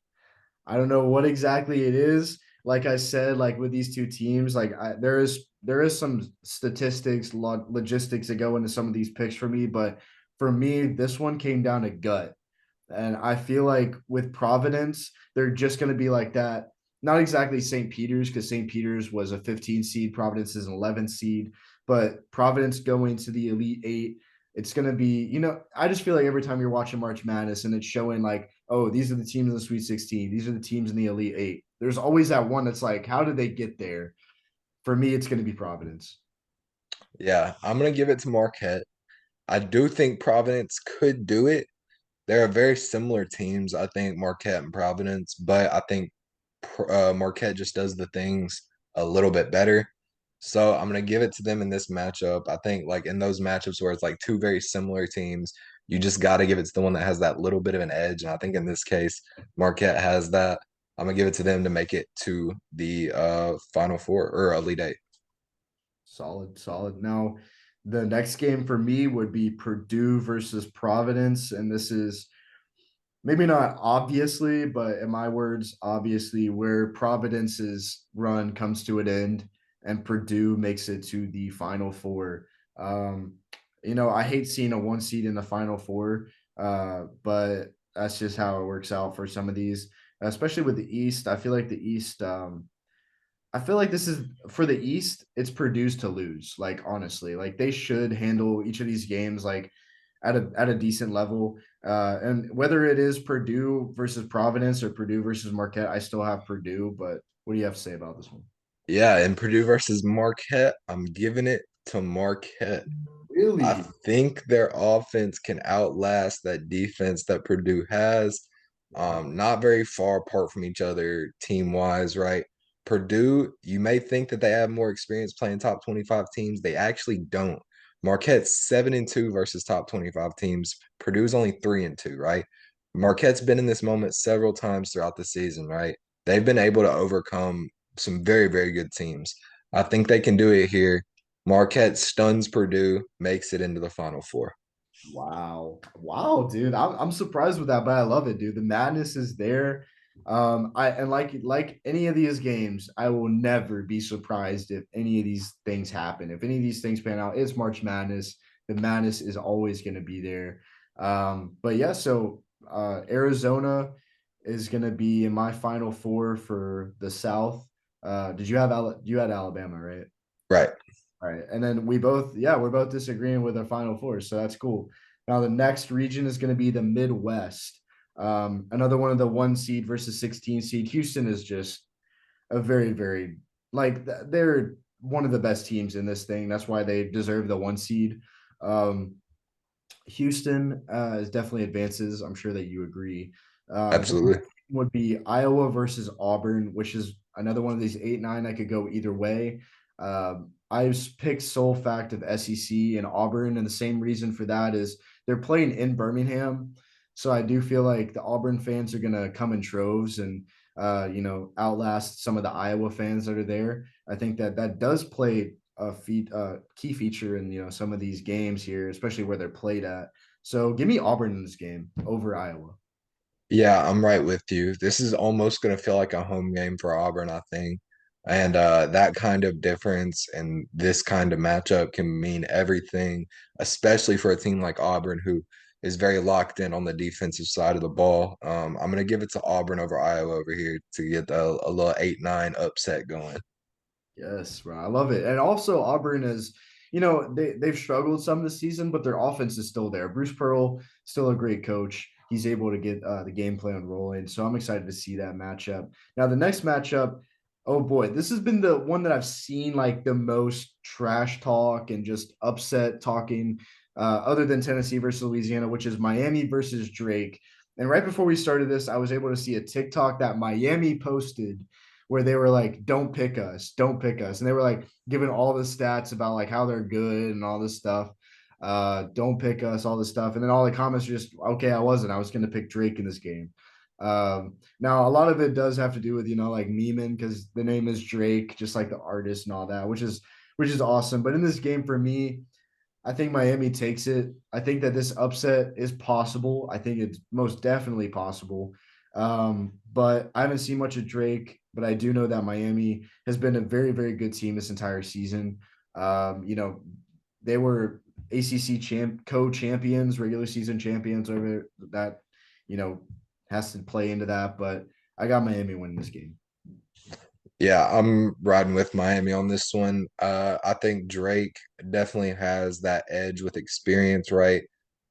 I don't know what exactly it is. Like I said, like with these two teams, there is some statistics, logistics that go into some of these picks for me, but for me, this one came down to gut. And I feel like with Providence, they're just going to be like that. Not exactly St. Peter's, because St. Peter's was a 15 seed, Providence is an 11 seed, but Providence going to the Elite Eight, it's going to be, I just feel like every time you're watching March Madness and it's showing like, oh, these are the teams in the Sweet 16, these are the teams in the Elite Eight. There's always that one that's like, how did they get there? For me, it's going to be Providence. Yeah, I'm going to give it to Marquette. I do think Providence could do it. They're very similar teams, I think, Marquette and Providence, but I think Marquette just does the things a little bit better. So I'm going to give it to them in this matchup. I think, like, in those matchups where it's like two very similar teams, you just got to give it to the one that has that little bit of an edge. And I think in this case, Marquette has that. I'm going to give it to them to make it to the Final Four or Elite Eight. Solid, solid. Now, the next game for me would be Purdue versus Providence. And this is maybe not obviously, but in my words, obviously, where Providence's run comes to an end and Purdue makes it to the Final Four. Um, I hate seeing a one seed in the Final Four, but that's just how it works out for some of these, especially with the East. I feel like the East. I feel like this is for the East, it's produced to lose. Like honestly, like they should handle each of these games like at a decent level. And whether it is Purdue versus Providence or Purdue versus Marquette, I still have Purdue. But what do you have to say about this one? Yeah, and Purdue versus Marquette, I'm giving it to Marquette. I Really? think their offense can outlast that defense that Purdue has. Wow. Not very far apart from each other team wise, right? Purdue, you may think that they have more experience playing top 25 teams. They actually don't. Marquette's 7-2 versus top 25 teams. Purdue's only 3-2, right? Marquette's been in this moment several times throughout the season, right? They've been able to overcome some very, very good teams. I think they can do it here. Marquette stuns Purdue, makes it into the Final Four. Wow. Wow, dude. I'm surprised with that, but I love it, dude. The madness is there. I and like any of these games, I will never be surprised if any of these things happen. If any of these things pan out, it's March Madness. The madness is always going to be there. But yeah, so Arizona is going to be in my final four for the South. Did you have you had Alabama, right? Right. All right. And then we both, yeah, we're both disagreeing with our final four. So that's cool. Now, the next region is going to be the Midwest. Another one of the 1 seed versus 16 seed. Houston is just a very, very, like, they're one of the best teams in this thing. That's why they deserve the 1 seed. Um, Houston is definitely advances. I'm sure that you agree. The Absolutely. would be Iowa versus Auburn, which is another one of these 8-9 that could go either way. I picked sole fact of SEC and Auburn, and the same reason for that is they're playing in Birmingham. So I do feel like the Auburn fans are gonna come in troves and outlast some of the Iowa fans that are there. I think that that does play a key feature in some of these games here, especially where they're played at. So give me Auburn in this game over Iowa. Yeah, I'm right with you. This is almost going to feel like a home game for Auburn, I think. And that kind of difference and this kind of matchup can mean everything, especially for a team like Auburn, who is very locked in on the defensive side of the ball. I'm going to give it to Auburn over Iowa over here to get a little 8-9 upset going. Yes, bro. I love it. And also Auburn is, they've struggled some this season, but their offense is still there. Bruce Pearl, still a great coach. He's able to get the game plan rolling. So I'm excited to see that matchup. Now, the next matchup, oh boy, this has been the one that I've seen like the most trash talk and just upset talking, other than Tennessee versus Louisiana, which is Miami versus Drake. And right before we started this, I was able to see a TikTok that Miami posted where they were like, "Don't pick us, don't pick us," and they were like giving all the stats about like how they're good and all this stuff. Don't pick us, all this stuff, and then all the comments are just, "Okay, I wasn't. I was going to pick Drake in this game." Now a lot of it does have to do with like memeing because the name is Drake, just like the artist and all that, which is awesome. But in this game for me, I think Miami takes it. I think that this upset is possible. I think it's most definitely possible. But I haven't seen much of Drake, but I do know that Miami has been a very, very good team this entire season. They were ACC co-champions, regular season champions over that, you know, has to play into that. But I got Miami winning this game. Yeah, I'm riding with Miami on this one. I think Drake definitely has that edge with experience, right?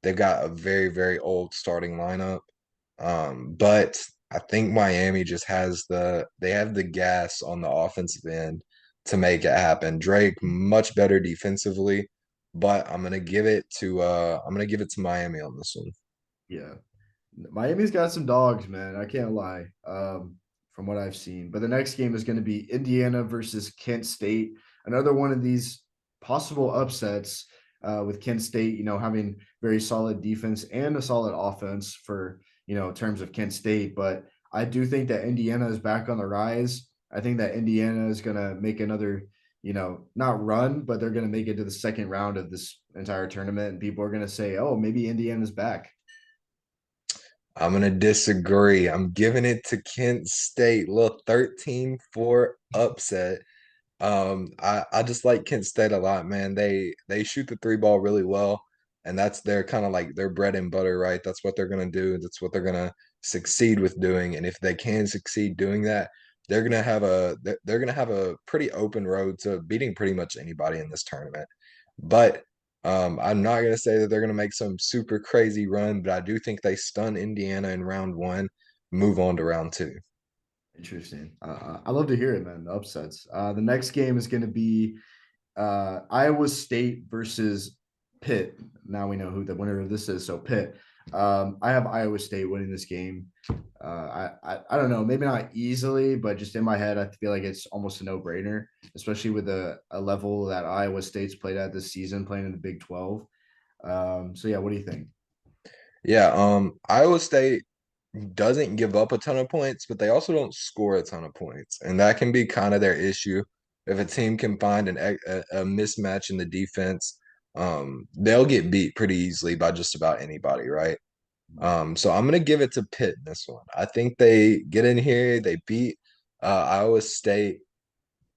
They've got a very, very old starting lineup. But I think Miami just has they have the gas on the offensive end to make it happen. Drake much better defensively, but I'm gonna give it to Miami on this one. Yeah. Miami's got some dogs, man. I can't lie. From what I've seen. But the next game is going to be Indiana versus Kent State. Another one of these possible upsets with Kent State, having very solid defense and a solid offense for, terms of Kent State. But I do think that Indiana is back on the rise. I think that Indiana is going to make another, not run, but they're going to make it to the second round of this entire tournament. And people are going to say, oh, maybe Indiana's back. I'm gonna disagree. I'm giving it to Kent State. Little 13-4 upset. I just like Kent State a lot, man. They shoot the three ball really well, and that's their kind of like their bread and butter, right? That's what they're gonna do. That's what they're gonna succeed with doing. And if they can succeed doing that, they're gonna have a pretty open road to beating pretty much anybody in this tournament. But I'm not gonna say that they're gonna make some super crazy run, but I do think they stun Indiana in round one, move on to round two. Interesting. I love to hear it, man. The upsets. The next game is going to be Iowa State versus Pitt. Now we know who the winner of this is. So Pitt. I have Iowa State winning this game. I don't know, maybe not easily, but just in my head, I feel like it's almost a no brainer, especially with a level that Iowa State's played at this season, playing in the Big 12. So yeah, what do you think? Yeah, Iowa State doesn't give up a ton of points, but they also don't score a ton of points, and that can be kind of their issue. If a team can find a mismatch in the defense, they'll get beat pretty easily by just about anybody, right? So I'm gonna give it to Pitt in this one. I think they get in here, they beat Iowa State.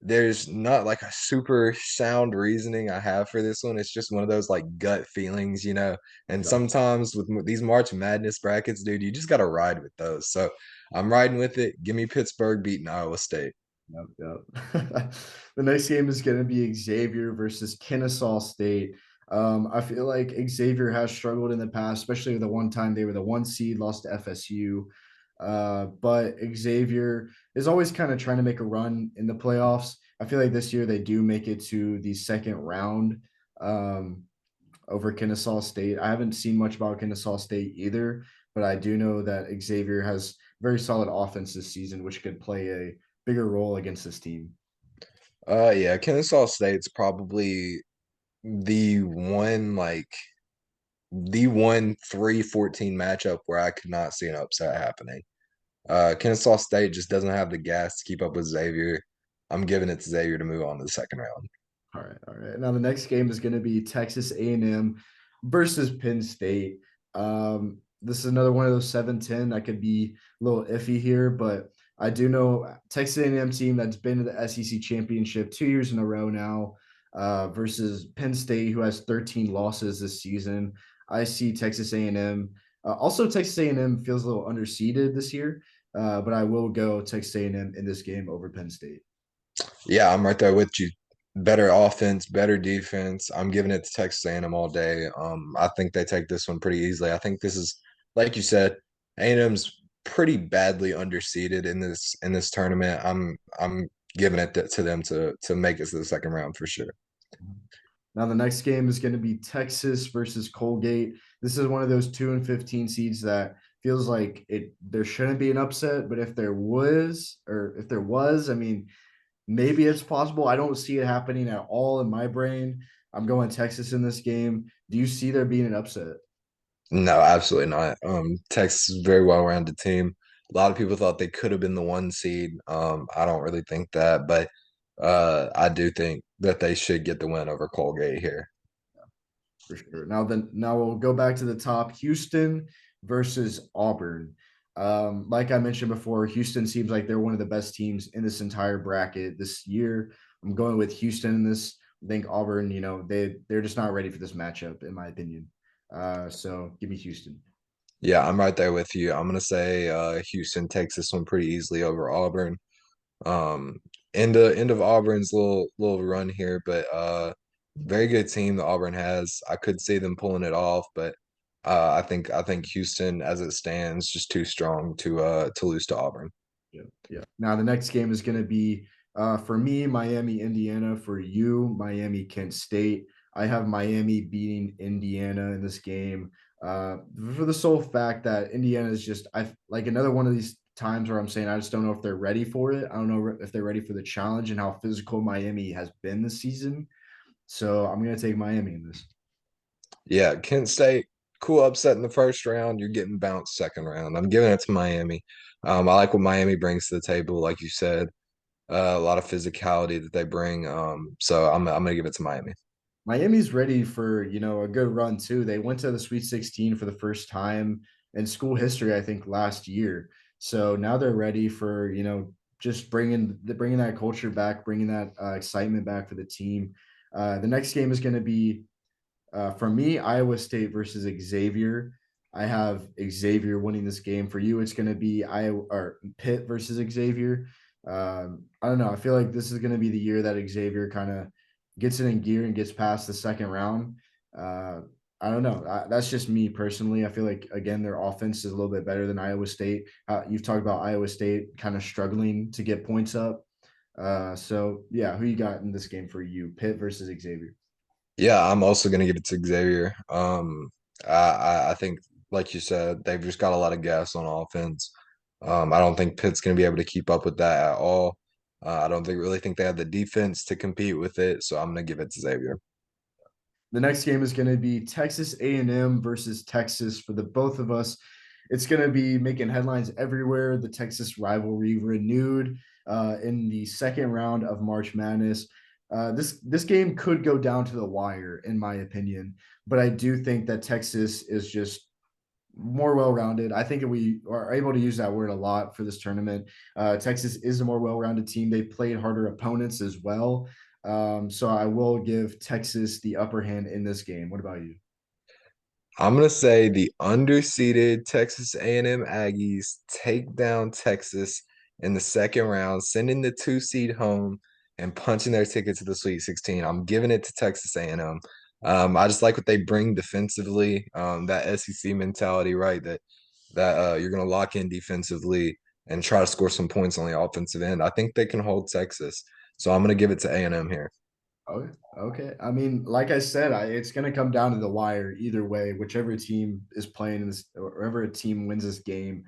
There's not like a super sound reasoning I have for this one. It's just one of those like gut feelings, you know. And Yep, sometimes with these March Madness brackets, dude, you just gotta ride with those. So I'm riding with it. Give me Pittsburgh beating Iowa State. yep, yep. The next game is going to be Xavier versus Kennesaw State. I feel like Xavier has struggled in the past, especially the one time they were the one seed, lost to FSU. But Xavier is always kind of trying to make a run in the playoffs. I feel like this year they do make it to the second round um, over Kennesaw State. I haven't seen much about Kennesaw State either, but I do know that Xavier has very solid offense this season, which could play a bigger role against this team. Yeah, Kennesaw State's probably the one like the one 3-14 matchup where I could not see an upset happening. Kennesaw State just doesn't have the gas to keep up with Xavier. I'm giving it to Xavier to move on to the second round. All right, all right. Now the next game is going to be Texas A&M versus Penn State. This is another one of those 7-10 that could be a little iffy here, but I do know Texas A&M team that's been to the SEC championship 2 years in a row now, versus Penn State, who has 13 losses this season. I see Texas A&M. Also, Texas A&M feels a little underseeded this year, but I will go Texas A&M in this game over Penn State. Yeah, I'm right there with you. Better offense, better defense. I'm giving it to Texas A&M all day. I think they take this one pretty easily. I think this is, like you said, A&M's pretty badly underseeded in this tournament. I'm giving it to them to make it to the second round for sure. Now the next game is going to be Texas versus Colgate. This is one of those 2-15 seeds that feels like it there shouldn't be an upset, but if there was, I mean, maybe it's possible. I don't see it happening at all in my brain. I'm going Texas in this game. Do you see there being an upset? No, absolutely not. Texas is a very well-rounded team. A lot of people thought they could have been the one seed. I don't really think that, but I do think that they should get the win over Colgate here. For sure. Now we'll go back to the top. Houston versus Auburn. Like I mentioned before, Houston seems like they're one of the best teams in this entire bracket this year. I'm going with Houston in this. I think Auburn, they're just not ready for this matchup, in my opinion. So give me Houston. Yeah, I'm right there with you. I'm gonna say Houston takes this one pretty easily over Auburn. Um, end of Auburn's little run here, but very good team that Auburn has. I could see them pulling it off, but I think Houston, as it stands, just too strong to lose to Auburn. Yeah, yeah. Now the next game is going to be for me, Miami, Indiana. For you, Miami, Kent State. I have Miami beating Indiana in this game for the sole fact that Indiana is just I like another one of these times where I'm saying I just don't know if they're ready for it. I don't know if they're ready for the challenge and how physical Miami has been this season. So I'm going to take Miami in this. Yeah, Kent State, cool upset in the first round. You're getting bounced second round. I'm giving it to Miami. I like what Miami brings to the table, like you said. A lot of physicality that they bring. So I'm gonna give it to Miami. Miami's ready for, a good run too. They went to the Sweet 16 for the first time in school history, I think, last year. So now they're ready for, just bringing that culture back, bringing that excitement back for the team. The next game is going to be for me, Iowa State versus Xavier. I have Xavier winning this game. For you, it's going to be Iowa or Pitt versus Xavier. I don't know. I feel like this is going to be the year that Xavier kind of gets it in gear and gets past the second round. Uh, I don't know. That's just me personally. I feel like again their offense is a little bit better than Iowa State. You've talked about Iowa State kind of struggling to get points up. So yeah, who you got in this game for you? Pitt versus Xavier. Yeah, I'm also gonna give it to Xavier. I think, like you said, they've just got a lot of gas on offense. I don't think Pitt's gonna be able to keep up with that at all. I don't think really think they have the defense to compete with it, so I'm gonna give it to Xavier. The next game is going to be Texas A&M versus Texas for the both of us. It's going to be making headlines everywhere. The Texas rivalry renewed in the second round of March Madness. This game could go down to the wire, in my opinion, but I do think that Texas is just more well-rounded. I think we are able to use that word a lot for this tournament. Texas is a more well-rounded team. They played harder opponents as well. So I will give Texas the upper hand in this game. What about you? I'm gonna say the underseeded Texas A&M Aggies take down Texas in the second round, sending the 2 seed home and punching their ticket to the Sweet 16. I'm giving it to Texas A&M. I just like what they bring defensively, that SEC mentality, right? That you're gonna lock in defensively and try to score some points on the offensive end. I think they can hold Texas, so I'm gonna give it to A&M here. Okay. Okay. I mean, like I said, it's going to come down to the wire either way, whichever team is playing in this, or wherever a team wins this game.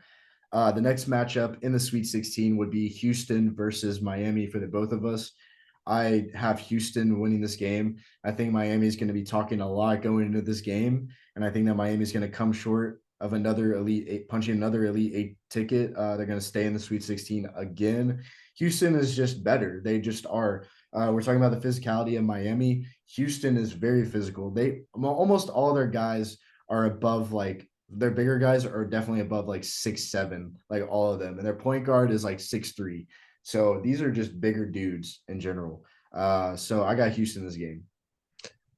The next matchup in the Sweet 16 would be Houston versus Miami for the both of us. I have Houston winning this game. I think Miami is going to be talking a lot going into this game, and I think that Miami is going to come short of another Elite Eight, punching another Elite Eight ticket. They're going to stay in the Sweet 16 again. Houston is just better. They just are. We're talking about the physicality of Miami. Houston is very physical. They almost all their guys are above like their bigger guys are definitely above like 6'7", like all of them, and their point guard is like 6'3". So these are just bigger dudes in general. So I got Houston this game.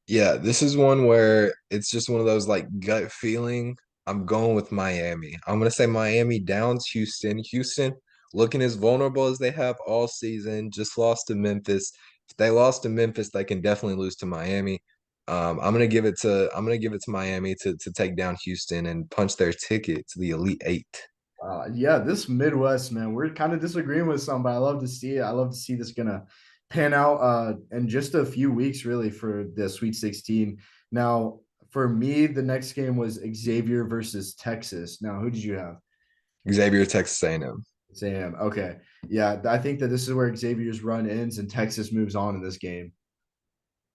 Yeah, this is one where it's just one of those like gut feeling. I'm going with Miami. I'm gonna say Miami downs Houston. Houston looking as vulnerable as they have all season. Just lost to Memphis. If they lost to Memphis, they can definitely lose to Miami. I'm gonna give it to Miami to take down Houston and punch their ticket to the Elite Eight. Yeah, this Midwest, man, we're kind of disagreeing with some, but I love to see it. I love to see this gonna pan out in just a few weeks, really, for the Sweet 16. Now, for me, the next game was Xavier versus Texas. Now, who did you have? Xavier, Texas A&M. Sam. Okay. Yeah, I think that this is where Xavier's run ends and Texas moves on in this game.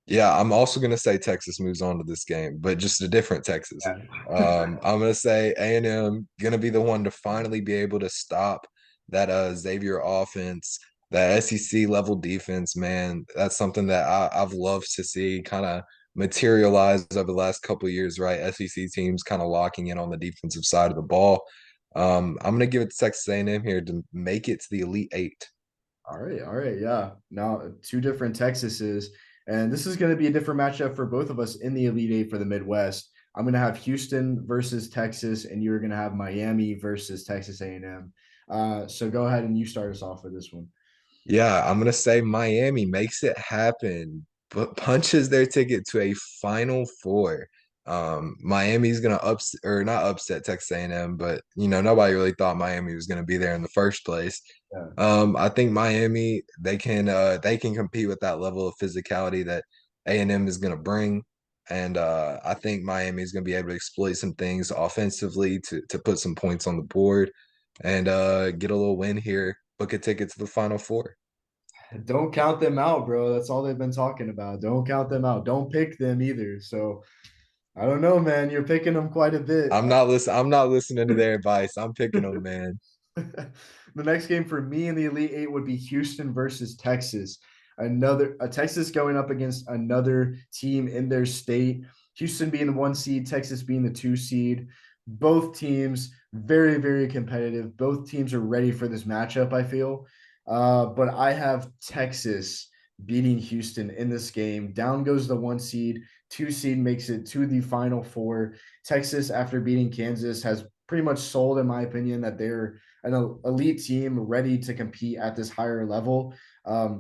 Yeah, I'm also gonna say Texas moves on to this game, but just a different Texas. Yeah. I'm gonna say A&M gonna be the one to finally be able to stop that Xavier offense, that SEC level defense. Man, that's something that I've loved to see kind of materialize over the last couple of years. Right, SEC teams kind of locking in on the defensive side of the ball. I'm gonna give it to Texas A&M here to make it to the Elite Eight. All right, all right, yeah. Now two different Texases, and this is going to be a different matchup for both of us in the Elite Eight for the Midwest. I'm going to have Houston versus Texas, and you're going to have Miami versus Texas A&M. So go ahead and you start us off for this one. Yeah, I'm gonna say Miami makes it happen, but punches their ticket to a Final Four. Miami's gonna upset or not upset Texas A&M, but nobody really thought Miami was gonna be there in the first place. Yeah. I think Miami they can compete with that level of physicality that A&M is gonna bring, and I think Miami is gonna be able to exploit some things offensively to put some points on the board and get a little win here, book a ticket to the Final Four. Don't count them out, bro. That's all they've been talking about. Don't count them out. Don't pick them either. So I don't know, man. You're picking them quite a bit. I'm not listening to their advice. I'm picking them, man. The next game for me in the Elite Eight would be Houston versus Texas. Another a Texas going up against another team in their state. Houston being the 1 seed, Texas being the 2 seed. Both teams very, very competitive. Both teams are ready for this matchup, I feel. But I have Texas beating Houston in this game. Down goes the 1 seed. 2 seed makes it to the Final Four. Texas, after beating Kansas, has pretty much sold, in my opinion, that they're an elite team ready to compete at this higher level.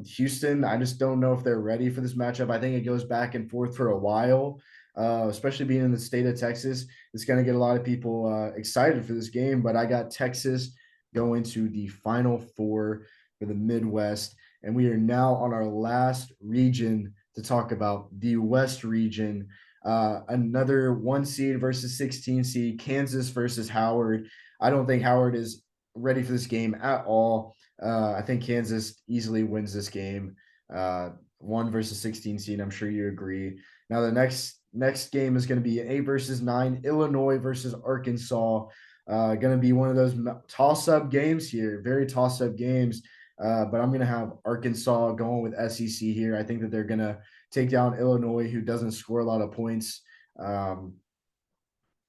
Houston, I just don't know if they're ready for this matchup. I think it goes back and forth for a while, especially being in the state of Texas. It's going to get a lot of people excited for this game, but I got Texas going to the Final Four for the Midwest. And we are now on our last region to talk about, the West region. Another 1 seed versus 16 seed, Kansas versus Howard. I don't think Howard is ready for this game at all. I think Kansas easily wins this game. 1 versus 16 seed. I'm sure you agree. Now the next game is going to be 8 versus 9. Illinois versus Arkansas. Going to be one of those toss-up games here. Very toss-up games. But I'm going to have Arkansas going with SEC here. I think that they're going to take down Illinois, who doesn't score a lot of points. Um,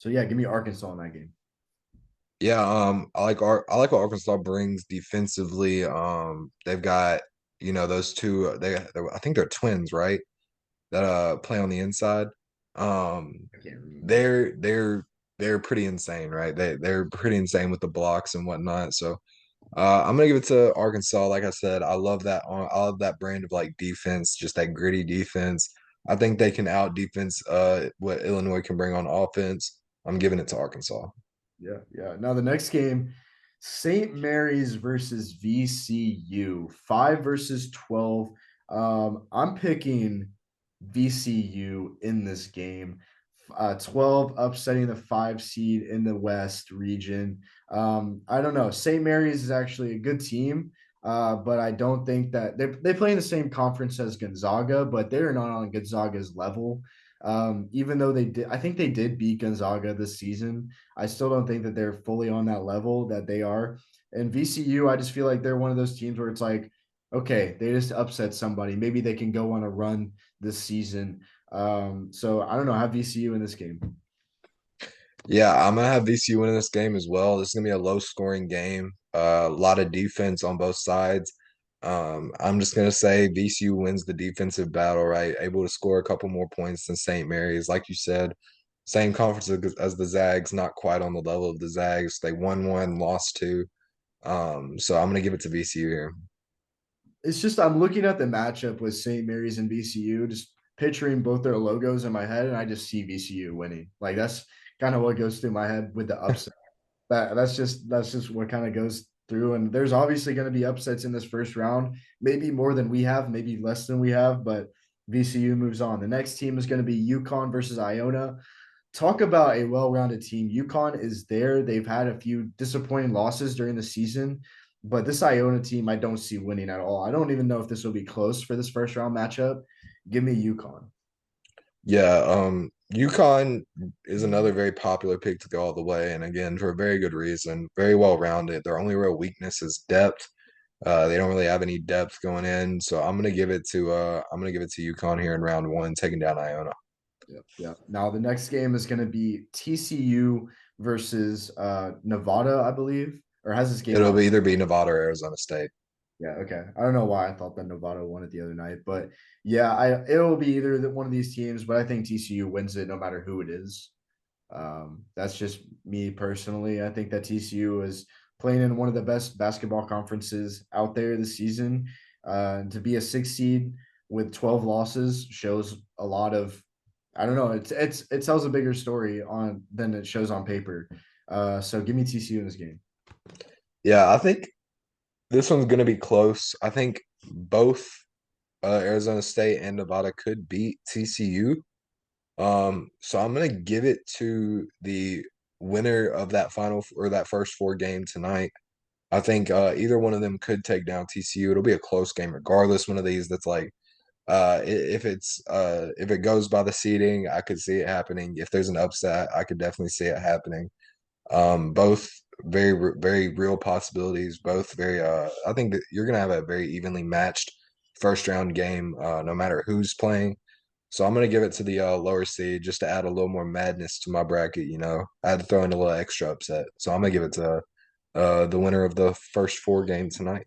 So yeah, give me Arkansas in that game. Yeah, I like what Arkansas brings defensively. They've got those two. I think they're twins, right? That play on the inside. Um, I can't remember. they're pretty insane, right? They're pretty insane with the blocks and whatnot. So I'm gonna give it to Arkansas. Like I said, I love that brand of like defense, just that gritty defense. I think they can out defense what Illinois can bring on offense. I'm giving it to Arkansas. Yeah, yeah. Now the next game, St. Mary's versus VCU, 5 versus 12. I'm picking VCU in this game. 12 upsetting the 5 seed in the West region. I don't know. St. Mary's is actually a good team, but I don't think that they play in the same conference as Gonzaga, but they're not on Gonzaga's level. Even though they did, I think they did beat Gonzaga this season. I still don't think that they're fully on that level that they are. And VCU, I just feel like they're one of those teams where it's like, okay, they just upset somebody. Maybe they can go on a run this season. So I don't know. I have VCU in this game. Yeah, I'm gonna have VCU winning this game as well. This is gonna be a low scoring game. A lot of defense on both sides. I'm just gonna say VCU wins the defensive battle, right? Able to score a couple more points than St. Mary's, like you said. Same conference as the Zags, not quite on the level of the Zags. They won one, lost two. So I'm gonna give it to VCU here. It's just I'm looking at the matchup with St. Mary's and VCU, just picturing both their logos in my head, and I just see VCU winning. Like that's kind of what goes through my head with the upset. That's just what kind of goes through. And there's obviously going to be upsets in this first round, maybe more than we have, maybe less than we have, but VCU moves on. The next team is going to be UConn versus Iona. Talk about a well-rounded team. UConn is there. They've had a few disappointing losses during the season, but this Iona team, I don't see winning at all. I don't even know if this will be close for this first round matchup. Give me UConn. Yeah, UConn is another very popular pick to go all the way, and again for a very good reason. Very well rounded. Their only real weakness is depth. They don't really have any depth going in, so I'm gonna give it to UConn here in round one, taking down Iona. Yeah, yeah. Now the next game is going to be TCU versus Nevada, I believe, or has this game It'll out? be either be Nevada or Arizona State. Yeah, okay. I don't know why I thought that Nevada won it the other night, but yeah, I it will be either one of these teams, but I think TCU wins it no matter who it is. That's just me personally. I think that TCU is playing in one of the best basketball conferences out there this season. To be a 6 seed with 12 losses shows a lot of. I don't know. It tells a bigger story on than it shows on paper. So give me TCU in this game. Yeah, I think this one's gonna be close. I think both Arizona State and Nevada could beat TCU. So I'm gonna give it to the winner of that final or that first four game tonight. I think either one of them could take down TCU. It'll be a close game regardless. One of these that's like if it goes by the seeding, I could see it happening. If there's an upset, I could definitely see it happening. Both very real possibilities. Both very. I think that you're gonna have a very evenly matched first round game, no matter who's playing. So I'm gonna give it to the lower seed just to add a little more madness to my bracket. I had to throw in a little extra upset. So I'm gonna give it to the winner of the first four games tonight.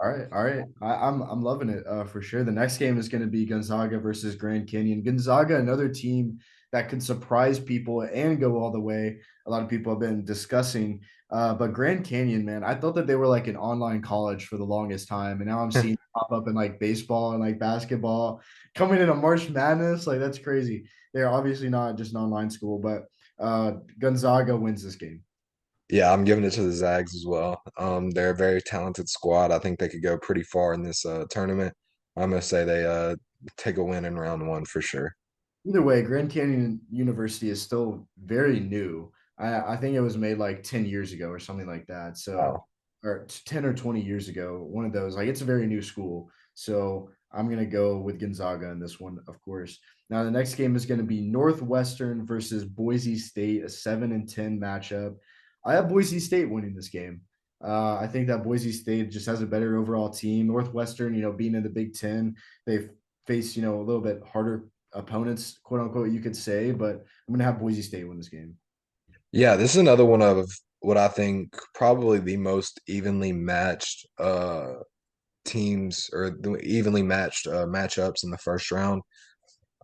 All right, all right. I'm loving it for sure. The next game is going to be Gonzaga versus Grand Canyon. Gonzaga, another team that could surprise people and go all the way. A lot of people have been discussing, but Grand Canyon, man, I thought that they were like an online college for the longest time, and now I'm seeing pop up in like baseball and like basketball, coming in a March Madness. Like that's crazy. They're obviously not just an online school, but Gonzaga wins this game. Yeah, I'm giving it to the Zags as well. They're a very talented squad. I think they could go pretty far in this tournament. I'm gonna say they take a win in round one for sure. Either way, Grand Canyon University is still very new. I think it was made like 10 years ago or something like that. So, Wow. or 10 or 20 years ago, one of those. Like it's a very new school. So I'm gonna go with Gonzaga in this one, of course. Now the next game is going to be Northwestern versus Boise State, a 7-10 matchup. I have Boise State winning this game. I think that Boise State just has a better overall team. Northwestern, being in the Big Ten, they've faced, a little bit harder opponents, quote unquote, you could say, but I'm gonna have Boise State win this game. Yeah, this is another one of what I think probably the most evenly matched teams or the evenly matched matchups in the first round.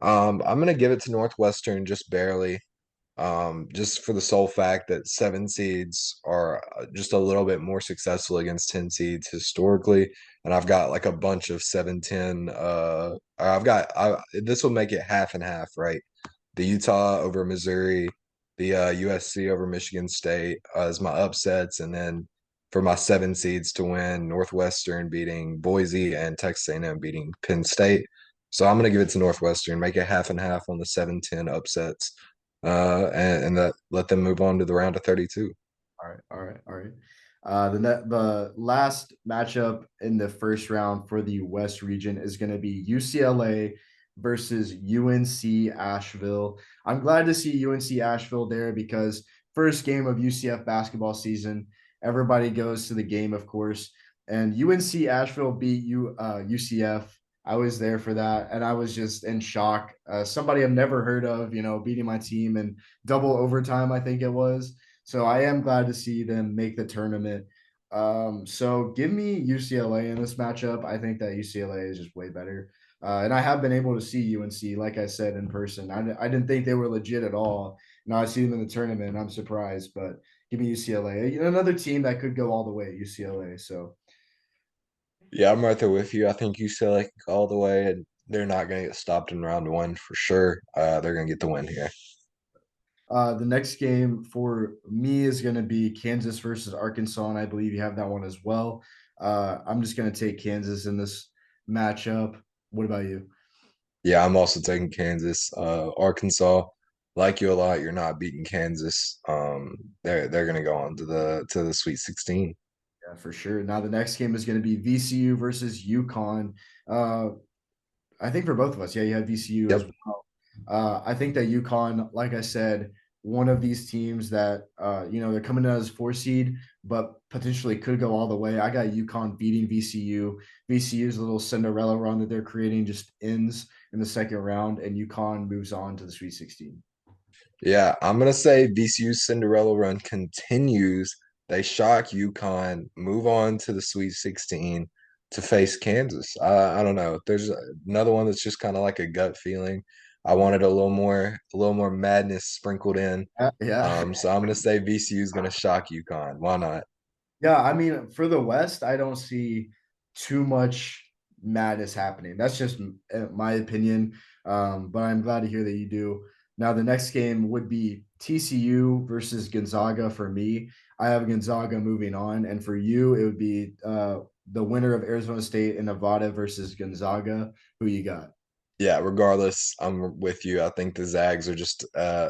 I'm gonna give it to Northwestern just barely. Just for the sole fact that seven seeds are just a little bit more successful against 10 seeds historically. And I've got like a bunch of 7-10. This will make it half and half, right? The Utah over Missouri, the USC over Michigan State as my upsets. And then for my seven seeds to win, Northwestern beating Boise and Texas A&M beating Penn State. So I'm going to give it to Northwestern, make it half and half on the 7-10 upsets and that let them move on to the round of 32. All right, all right, all right. The last matchup in the first round for the West region is going to be UCLA versus UNC Asheville. I'm glad to see UNC Asheville there because first game of UCF basketball season, everybody goes to the game, of course, and UNC Asheville beat UCF. I was there for that, and I was just in shock. Somebody I've never heard of, beating my team in double overtime, I think it was. So I am glad to see them make the tournament. So give me UCLA in this matchup. I think that UCLA is just way better. And I have been able to see UNC, like I said, in person. I didn't think they were legit at all. Now I see them in the tournament. And I'm surprised, but give me UCLA. Another team that could go all the way, UCLA. So Yeah, I'm right there with you. I think UCLA can go all the way, and they're not going to get stopped in round one for sure. They're going to get the win here. the next game for me is going to be Kansas versus Arkansas, and I believe you have that one as well. I'm just going to take Kansas in this matchup. What about you? Yeah, I'm also taking Kansas. Arkansas, like you a lot. You're not beating Kansas. They're going to go on to the Sweet 16. Yeah, for sure. Now the next game is going to be VCU versus UConn. Uh, I think for both of us, yeah, you have VCU as Yep. well. I think that UConn, like I said, one of these teams that they're coming in as 4 seed, but potentially could go all the way. I got UConn beating VCU. VCU's little Cinderella run that they're creating just ends in the second round, and UConn moves on to the Sweet 16. Yeah, I'm gonna say VCU's Cinderella run continues. They shock UConn, move on to the Sweet 16 to face Kansas. I don't know. There's another one that's just kind of like a gut feeling. I wanted a little more madness sprinkled in. Yeah. So I'm gonna say VCU is gonna shock UConn. Why not? Yeah, I mean, for the West, I don't see too much madness happening. That's just my opinion. But I'm glad to hear that you do. Now, the next game would be TCU versus Gonzaga for me. I have Gonzaga moving on. And for you, it would be the winner of Arizona State and Nevada versus Gonzaga. Who you got? Yeah, regardless, I'm with you. I think the Zags are just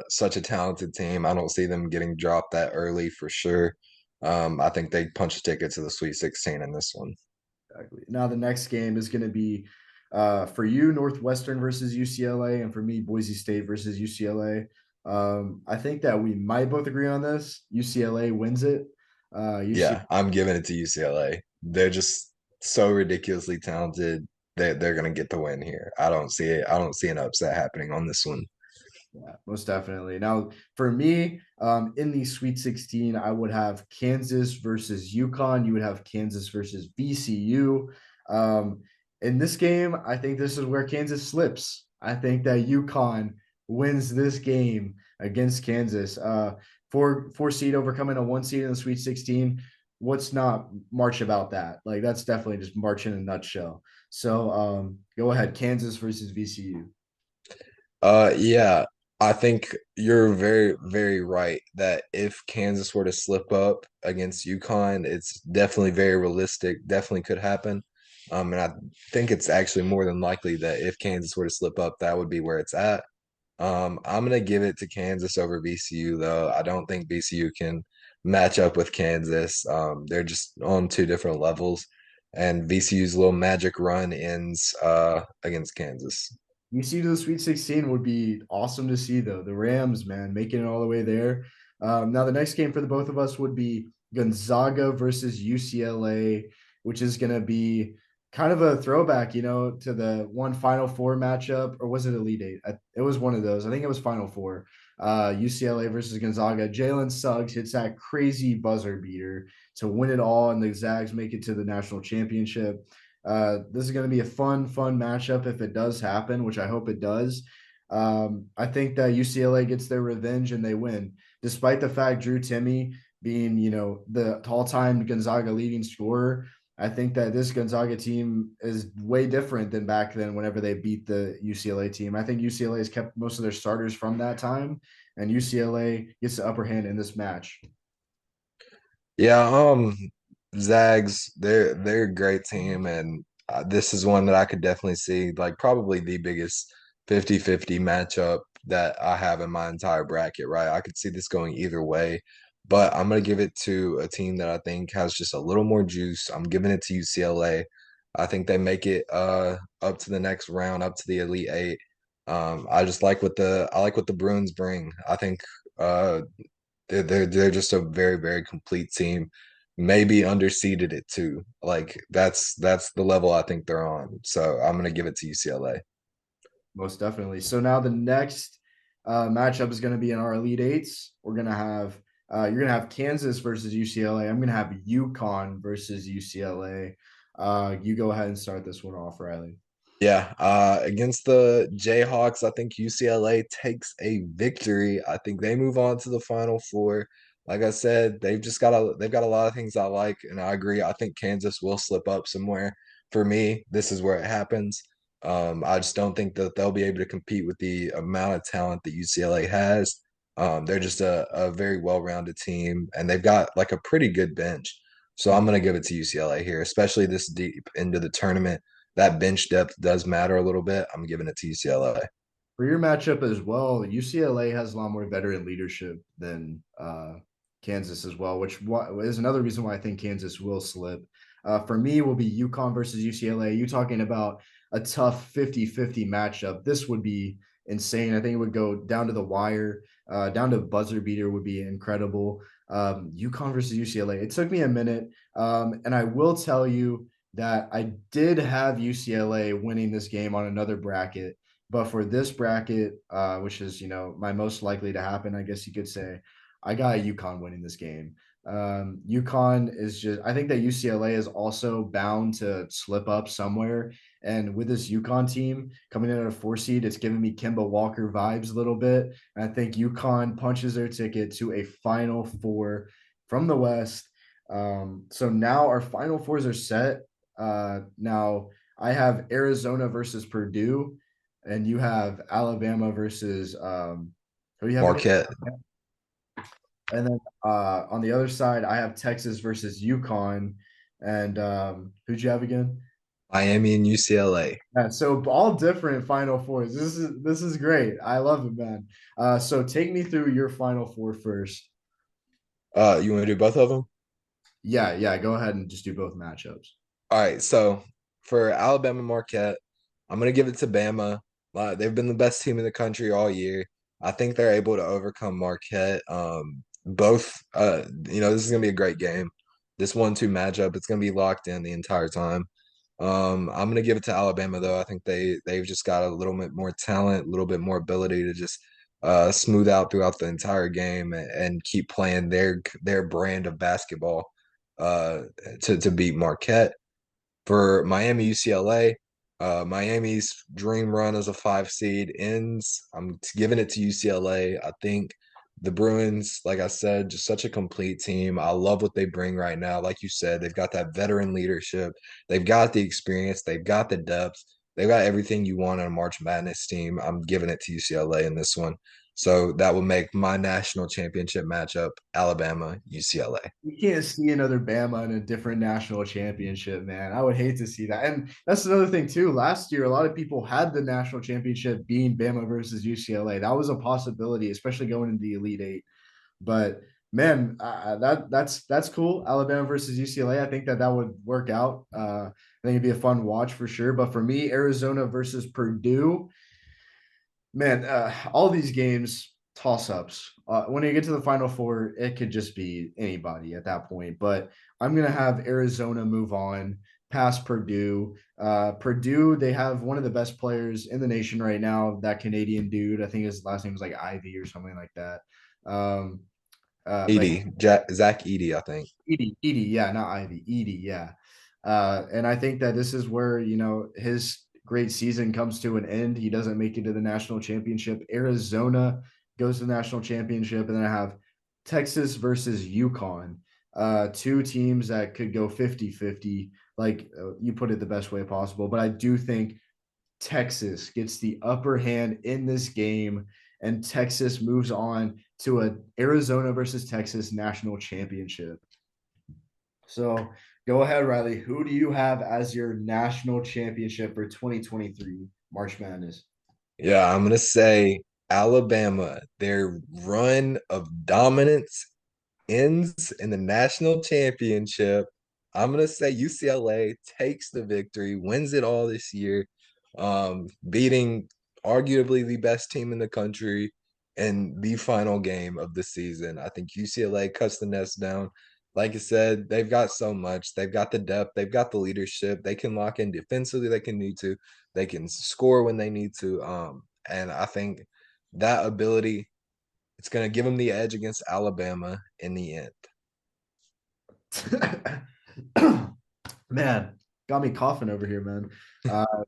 such a talented team. I don't see them getting dropped that early for sure. I think they punch a ticket to the Sweet 16 in this one. Exactly. Now, the next game is going to be for you, Northwestern versus UCLA, and for me, Boise State versus UCLA. I think that we might both agree on this. UCLA wins it. UC Yeah, I'm giving it to UCLA. They're just so ridiculously talented. They're gonna get the win here. I don't see it. I don't see an upset happening on this one. Yeah, most definitely. Now, for me, in the Sweet 16, I would have Kansas versus UConn. You would have Kansas versus VCU. In this game, I think this is where Kansas slips. I think that UConn wins this game against Kansas. Four seed overcoming a 1 seed in the Sweet 16. What's not March about that? Like that's definitely just March in a nutshell. So go ahead, Kansas versus VCU. Yeah, I think you're very, very right that if Kansas were to slip up against UConn, it's definitely very realistic, definitely could happen. And I think it's actually more than likely that if Kansas were to slip up, that would be where it's at. I'm gonna give it to Kansas over VCU though. I don't think VCU can match up with Kansas. They're just on two different levels, and VCU's little magic run ends against Kansas. UC to the Sweet 16 would be awesome to see, though. The Rams, man, making it all the way there. Now, the next game for the both of us would be Gonzaga versus UCLA, which is going to be kind of a throwback, to the one Final Four matchup, or was it Elite Eight? It was one of those. I think it was Final Four. UCLA versus Gonzaga. Jalen Suggs hits that crazy buzzer beater to win it all, and the Zags make it to the national championship. This is going to be a fun matchup if it does happen, which I hope it does. I think that UCLA gets their revenge and they win, despite the fact Drew Timme being, the all-time Gonzaga leading scorer. I think that this Gonzaga team is way different than back then whenever they beat the UCLA team. I think UCLA has kept most of their starters from that time, and UCLA gets the upper hand in this match. Yeah, Zags, they're a great team, and this is one that I could definitely see, like probably the biggest 50-50 matchup that I have in my entire bracket, right? I could see this going either way, but I'm gonna give it to a team that I think has just a little more juice. I'm giving it to UCLA. I think they make it up to the next round, up to the Elite Eight. I like what the Bruins bring. I think uh they're just a very, very complete team. Maybe underseeded it too. Like that's the level I think they're on. So I'm gonna give it to UCLA. Most definitely. So now the next matchup is going to be in our Elite Eights. We're going to have you're going to have Kansas versus UCLA. I'm going to have UConn versus UCLA. You go ahead and start this one off, Riley. Yeah, against the Jayhawks, I think UCLA takes a victory. I think they move on to the Final Four. Like I said, they've got a lot of things I like, and I agree. I think Kansas will slip up somewhere. For me, this is where it happens. I just don't think that they'll be able to compete with the amount of talent that UCLA has. They're just a very well-rounded team, and they've got like a pretty good bench. So I'm gonna give it to UCLA here, especially this deep into the tournament. That bench depth does matter a little bit. I'm giving it to UCLA. For your matchup as well, UCLA has a lot more veteran leadership than Kansas as well, which is another reason why I think Kansas will slip. For me, will be UConn versus UCLA. You talking about a tough 50-50 matchup. This would be insane. I think it would go down to the wire, down to buzzer beater would be incredible. UConn versus UCLA. It took me a minute, and I will tell you that I did have UCLA winning this game on another bracket. But for this bracket, which is my most likely to happen, I guess you could say, I got UConn winning this game. UConn is just I think that UCLA is also bound to slip up somewhere. And with this UConn team coming in at a 4 seed, it's giving me Kemba Walker vibes a little bit. And I think UConn punches their ticket to a Final Four from the West. So now our Final Fours are set. Now I have Arizona versus Purdue, and you have Alabama versus who do you have again? Marquette, And then on the other side, I have Texas versus UConn. And who'd you have again? Miami, and UCLA. Yeah, so all different Final Fours. This is great. I love it, man. So take me through your Final Four first. You want to do both of them? Yeah. Go ahead and just do both matchups. All right. So for Alabama Marquette, I'm gonna give it to Bama. They've been the best team in the country all year. I think they're able to overcome Marquette. This is gonna be a great game. This 1-2 matchup, it's gonna be locked in the entire time. I'm gonna give it to Alabama though. I think they've just got a little bit more talent, a little bit more ability to just smooth out throughout the entire game and keep playing their brand of basketball uh, to beat Marquette. For Miami UCLA, Miami's dream run as a 5 seed ends. I'm giving it to UCLA. I think the Bruins, like I said, just such a complete team. I love what they bring right now. Like you said, they've got that veteran leadership. They've got the experience. They've got the depth. They've got everything you want on a March Madness team. I'm giving it to UCLA in this one. So that would make my national championship matchup Alabama UCLA. You can't see another Bama in a different national championship, man. I would hate to see that. And that's another thing too. Last year, a lot of people had the national championship being Bama versus UCLA. That was a possibility, especially going into the Elite Eight. But man, that's cool. Alabama versus UCLA. I think that would work out. I think it'd be a fun watch for sure. But for me, Arizona versus Purdue, man, all these games toss ups. When you get to the Final Four, it could just be anybody at that point. But I'm gonna have Arizona move on. past Purdue. Purdue, they have one of the best players in the nation right now. That Canadian dude, I think his last name was like Ivy or something like that. Um, but Zach Edey, I think. Edie, yeah, not Ivy, Edie, yeah. And I think that this is where, his great season comes to an end. He doesn't make it to the national championship. Arizona goes to the national championship, and then I have Texas versus UConn. Two teams that could go 50-50, like you put it the best way possible. But I do think Texas gets the upper hand in this game, and Texas moves on to a Arizona versus Texas national championship. So go ahead, Riley. Who do you have as your national championship for 2023 March Madness? Yeah, I'm gonna say Alabama. Their run of dominance ends in the national championship. I'm gonna say UCLA takes the victory, wins it all this year, beating arguably the best team in the country in the final game of the season. I think UCLA cuts the nest down. Like I said, they've got so much. They've got the depth, they've got the leadership. They can lock in defensively, they can need to, they can score when they need to. And I think that ability, it's going to give them the edge against Alabama in the end. Man, got me coughing over here, man.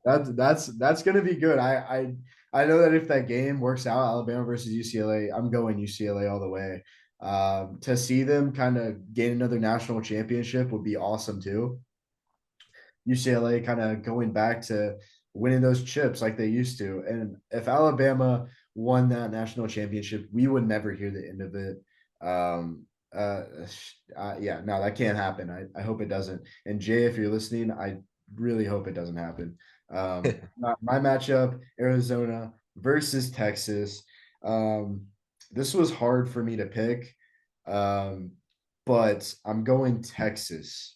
That's gonna be good. I know that if that game works out, Alabama versus UCLA, I'm going UCLA all the way. To see them kind of gain another national championship would be awesome too. UCLA kind of going back to winning those chips like they used to. And if Alabama won that national championship, we would never hear the end of it. Um, uh, yeah, no, that can't happen. I hope it doesn't. And Jay, if you're listening, I really hope it doesn't happen. My matchup, Arizona versus Texas. Um, this was hard for me to pick, um, but I'm going Texas,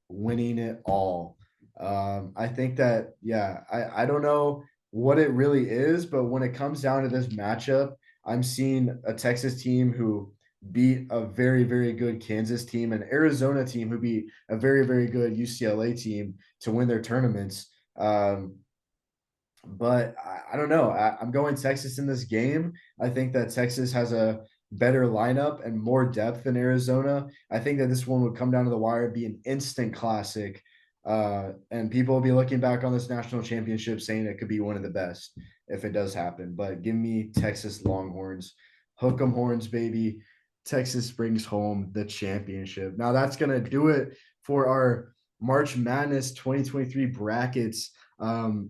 winning it all. I think that, yeah, I don't know what it really is, but when it comes down to this matchup, I'm seeing a Texas team who beat a very, very good Kansas team, and Arizona team who beat a very, very good UCLA team to win their tournaments. But I don't know. I'm going Texas in this game. I think that Texas has a better lineup and more depth than Arizona. I think that this one would come down to the wire, be an instant classic. And people will be looking back on this national championship saying it could be one of the best if it does happen. But give me Texas Longhorns. Hook 'em horns, baby. Texas brings home the championship. Now that's going to do it for our March Madness 2023 brackets. Man,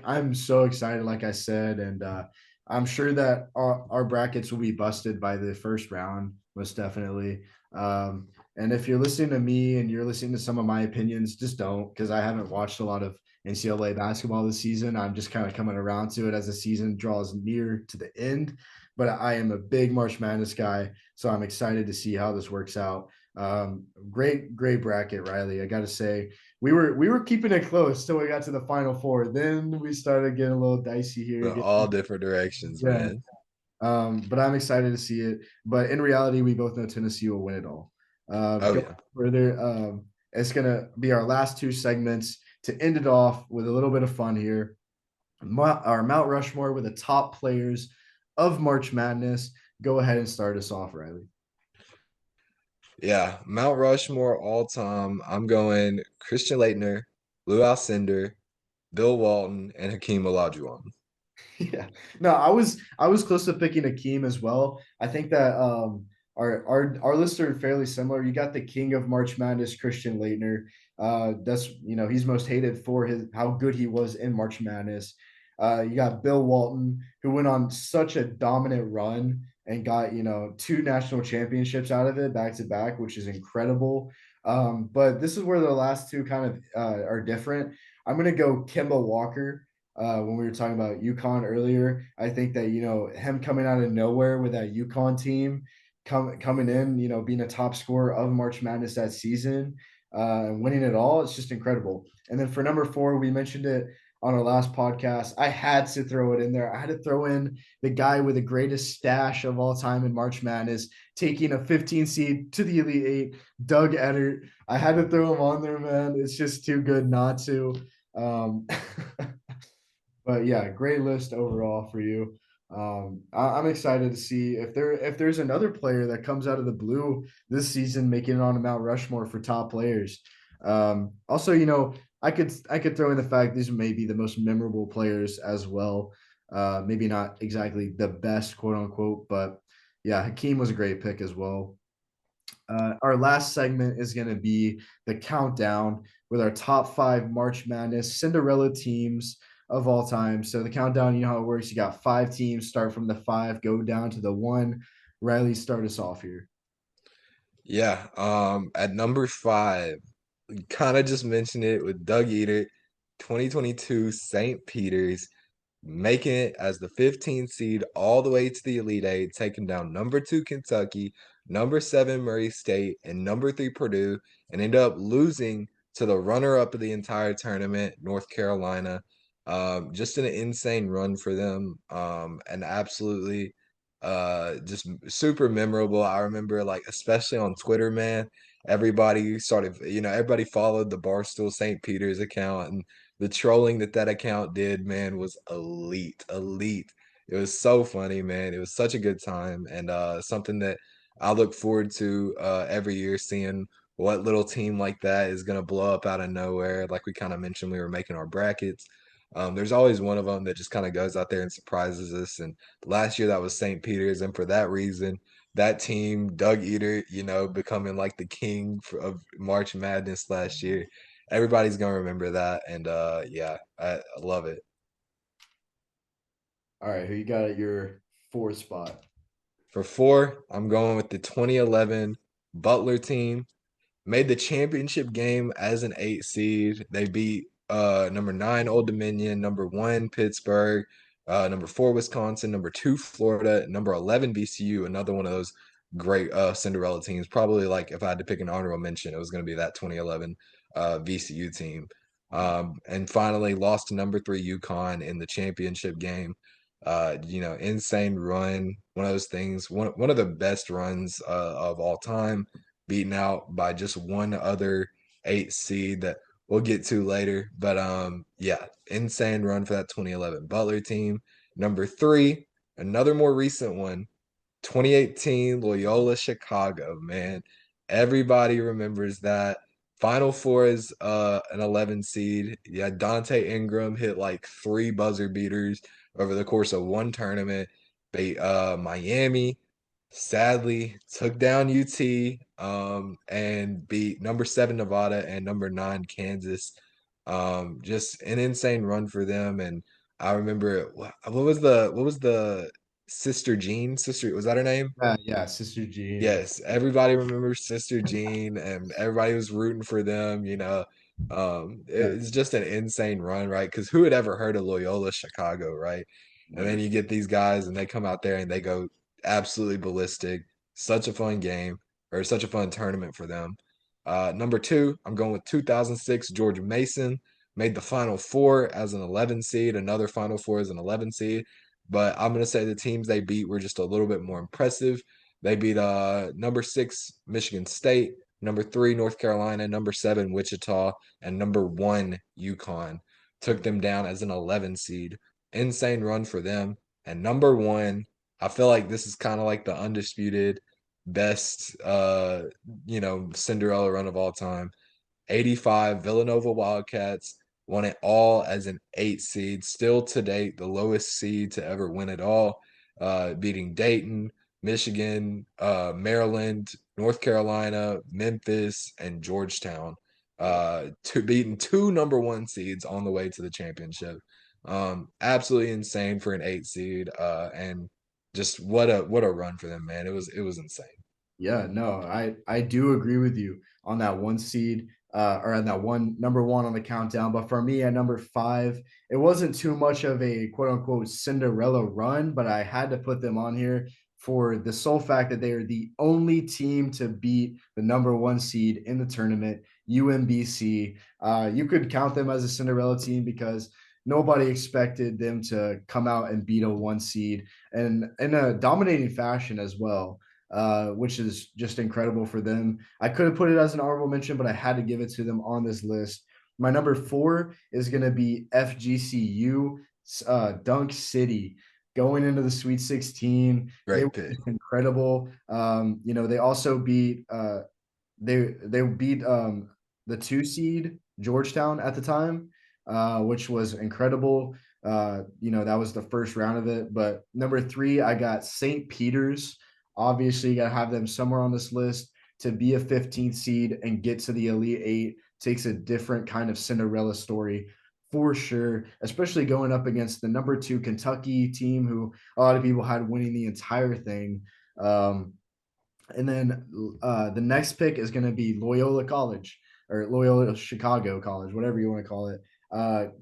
I'm so excited, like I said, and I'm sure that our brackets will be busted by the first round, most definitely. And if you're listening to me and you're listening to some of my opinions, just don't, because I haven't watched a lot of NCAA basketball this season. I'm just kind of coming around to it as the season draws near to the end. But I am a big March Madness guy, so I'm excited to see how this works out. Great bracket, Riley. I got to say, we were keeping it close till we got to the final four. Then we started getting a little dicey here. All different directions, Yeah. man. But I'm excited to see it. But in reality, we both know Tennessee will win it all. Oh, Go yeah. further. It's gonna be our last two segments to end it off with a little bit of fun here. Our Mount Rushmore with the top players of March Madness. Go ahead and start us off, Riley. Yeah. Mount Rushmore all time. I'm going Christian Laettner, Lou Alcindor, Bill Walton, and Hakeem Olajuwon. Yeah. No, I was close to picking Akeem as well. I think that our lists are fairly similar. You got the king of March Madness, Christian Laettner. That's he's most hated for his how good he was in March Madness. You got Bill Walton, who went on such a dominant run and got two national championships out of it back to back, which is incredible. But this is where the last two kind of are different. I'm gonna go Kemba Walker when we were talking about UConn earlier. I think that him coming out of nowhere with that UConn team, coming in, being a top scorer of March Madness that season, and winning it all, it's just incredible. And then for number four, we mentioned it on our last podcast. I had to throw it in there. I had to throw in the guy with the greatest stash of all time in March Madness, taking a 15 seed to the Elite Eight, Doug Edert. I had to throw him on there, man. It's just too good not to. Um, but yeah, great list overall for you. I'm excited to see if there's another player that comes out of the blue this season making it on a Mount Rushmore for top players. Also, I could throw in the fact these may be the most memorable players as well. Maybe not exactly the best, quote unquote, but yeah, Hakeem was a great pick as well. Our last segment is going to be the countdown with our top five March Madness Cinderella teams of all time. So the countdown, you know how it works. You got five teams, start from the five, go down to the one. Riley, start us off here. Yeah. At number 5, kind of just mentioned it with Doug Eater, 2022 St. Peter's, making it as the 15th seed all the way to the Elite Eight, taking down number 2 Kentucky, number 7 Murray State, and number 3 Purdue, and end up losing to the runner-up of the entire tournament, North Carolina. Just an insane run for them, and absolutely just super memorable. I remember, like, especially on Twitter, man, everybody followed the Barstool St. Peter's account, and the trolling that account did, man, was elite, elite. It was so funny, man. It was such a good time, and something that I look forward to every year, seeing what little team like that is gonna blow up out of nowhere. Like we kind of mentioned, we were making our brackets. There's always one of them that just kind of goes out there and surprises us. And last year that was St. Peter's, and for that reason, that team, Doug Eater, becoming like the king of March Madness last year, everybody's gonna remember that. And yeah, I love it. All right, who you got at your fourth spot? For 4, I'm going with the 2011 Butler team. Made the championship game as an 8 seed. They beat number 9 Old Dominion, number 1 Pittsburgh, number 4 Wisconsin, number 2 Florida, number 11 VCU. Another one of those great Cinderella teams. Probably, like, if I had to pick an honorable mention, it was going to be that 2011 VCU team. And finally lost to number 3 UConn in the championship game. Insane run. One of those things. One of the best runs of all time, beaten out by just one other 8 seed that we'll get to later. But yeah, insane run for that 2011 Butler team. Number 3, another more recent one, 2018 Loyola Chicago, man. Everybody remembers that. Final Four is an 11 seed. Yeah, Dante Ingram hit like 3 buzzer beaters over the course of one tournament. Beat Miami, sadly took down UT, and beat number 7 Nevada and number 9 Kansas. Just an insane run for them. And I remember, what was the Sister Jean? Sister, was that her name? Yeah, Sister Jean. Yes, everybody remembers Sister Jean, and everybody was rooting for them. Yeah, It's just an insane run, right? Because who had ever heard of Loyola Chicago, right? And then never. you get these guys, and they come out there and they go absolutely ballistic. Such a fun game, or such a fun tournament for them. Number 2, I'm going with 2006 George Mason. Made the Final Four as an 11 seed, another Final Four as an 11 seed. But I'm going to say the teams they beat were just a little bit more impressive. They beat number 6 Michigan State, number 3 North Carolina, number 7 Wichita, and number 1 UConn. Took them down as an 11 seed. Insane run for them. And number 1, I feel like this is kind of like the undisputed best Cinderella run of all time. 85 Villanova Wildcats won it all as an 8 seed, still to date the lowest seed to ever win it all, beating Dayton, Michigan, Maryland, North Carolina, Memphis, and Georgetown, to beating 2 number 1 seeds on the way to the championship. Absolutely insane for an 8 seed, and just what a run for them, man. It was insane. Yeah, no, I do agree with you on that one seed, or on that one number one on the countdown. But for me at number five, it wasn't too much of a quote unquote Cinderella run, but I had to put them on here for the sole fact that they are the only team to beat the number one seed in the tournament, UMBC. You could count them as a Cinderella team because nobody expected them to come out and beat a 1 seed and in a dominating fashion as well, which is just incredible for them. I could have put it as an honorable mention, but I had to give it to them on this list. My number 4 is going to be FGCU, Dunk City, going into the Sweet 16. They were Great pick. incredible. They also beat they beat the 2 seed Georgetown at the time, which was incredible. That was the first round of it. But number 3, I got St. Peter's. Obviously, you got to have them somewhere on this list. To be a 15th seed and get to the Elite Eight takes a different kind of Cinderella story for sure, especially going up against the number 2 Kentucky team, who a lot of people had winning the entire thing. And then the next pick is going to be Loyola College or Loyola Chicago College, whatever you want to call it.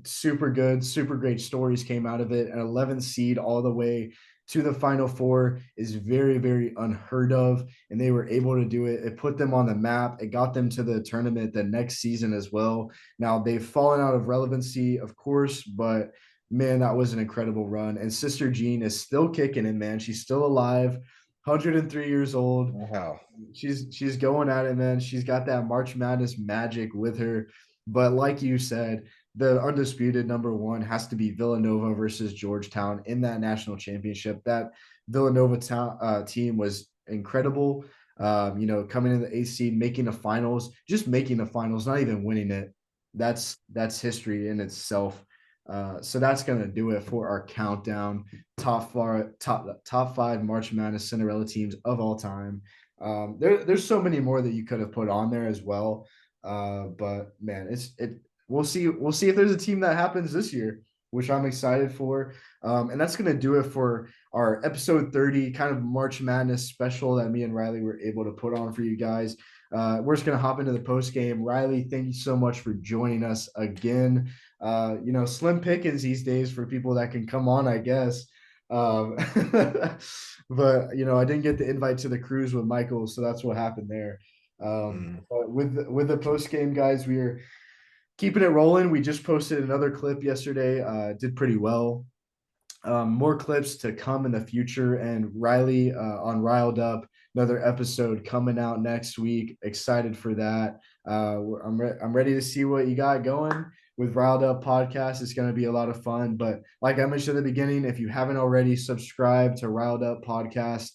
Super good, super great stories came out of it. An 11th seed all the way to the Final Four is very, very unheard of. And they were able to do it. It put them on the map. It got them to the tournament the next season as well. Now, they've fallen out of relevancy, of course, but man, that was an incredible run. And Sister Jean is still kicking it, man. She's still alive. 103 years old. Wow. She's going at it, man. She's got that March Madness magic with her. But like you said, the undisputed number 1 has to be Villanova versus Georgetown in that national championship. That Villanova team was incredible. Coming in the 8th seed, making the finals, just making the finals, not even winning it. That's history in itself. So that's gonna do it for our countdown top 5 March Madness Cinderella teams of all time. There's so many more that you could have put on there as well. But man, we'll see if there's a team that happens this year, which I'm excited for. And that's gonna do it for our episode 30 kind of March Madness special that me and Riley were able to put on for you guys. We're just gonna hop into the post game. Riley, thank you so much for joining us again. Slim pickings these days for people that can come on, I guess. But I didn't get the invite to the cruise with Michael, so that's what happened there. But with the post game, guys, we are keeping it rolling. We just posted another clip yesterday. Did pretty well. More clips to come in the future, and Riley on Riled Up, another episode coming out next week. Excited for that. I'm ready to see what you got going with Riled Up podcast. It's going to be a lot of fun. But like I mentioned at the beginning, if you haven't already, subscribed to Riled Up podcast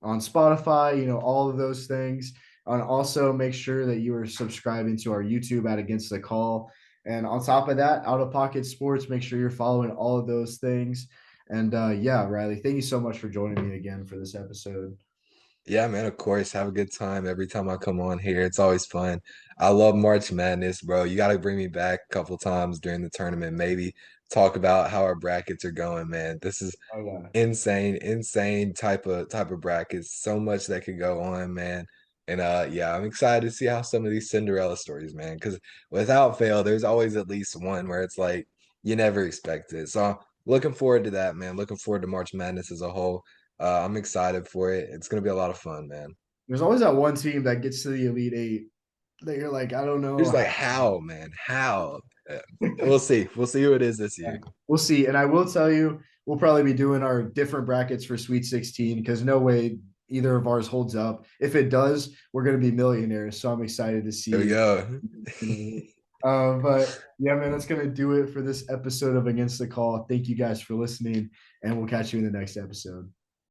on Spotify, all of those things. And also make sure that you are subscribing to our YouTube at Against the Call. And on top of that, OuttaPocket Sports, make sure you're following all of those things. And yeah, Riley, thank you so much for joining me again for this episode. Yeah, man, of course. Have a good time every time I come on here. It's always fun. I love March Madness, bro. You got to bring me back a couple times during the tournament. Maybe talk about how our brackets are going, man. This is Oh yeah. insane type of brackets. So much that could go on, man. And yeah, I'm excited to see how some of these Cinderella stories, man, because without fail, there's always at least one where it's like you never expect it. So looking forward to that, man. Looking forward to March Madness as a whole. I'm excited for it. It's gonna be a lot of fun, man. There's always that one team that gets to the Elite Eight that you're like, I don't know It's like how. how, man, how? We'll see. We'll see who it is this Yeah, year. we'll see. And I will tell you, we'll probably be doing our different brackets for Sweet 16 because no way either of ours holds up. If it does, we're going to be millionaires. So I'm excited to There we see. go. But yeah, man, that's going to do it for this episode of Against the Call. Thank you guys for listening, and we'll catch you in the next episode.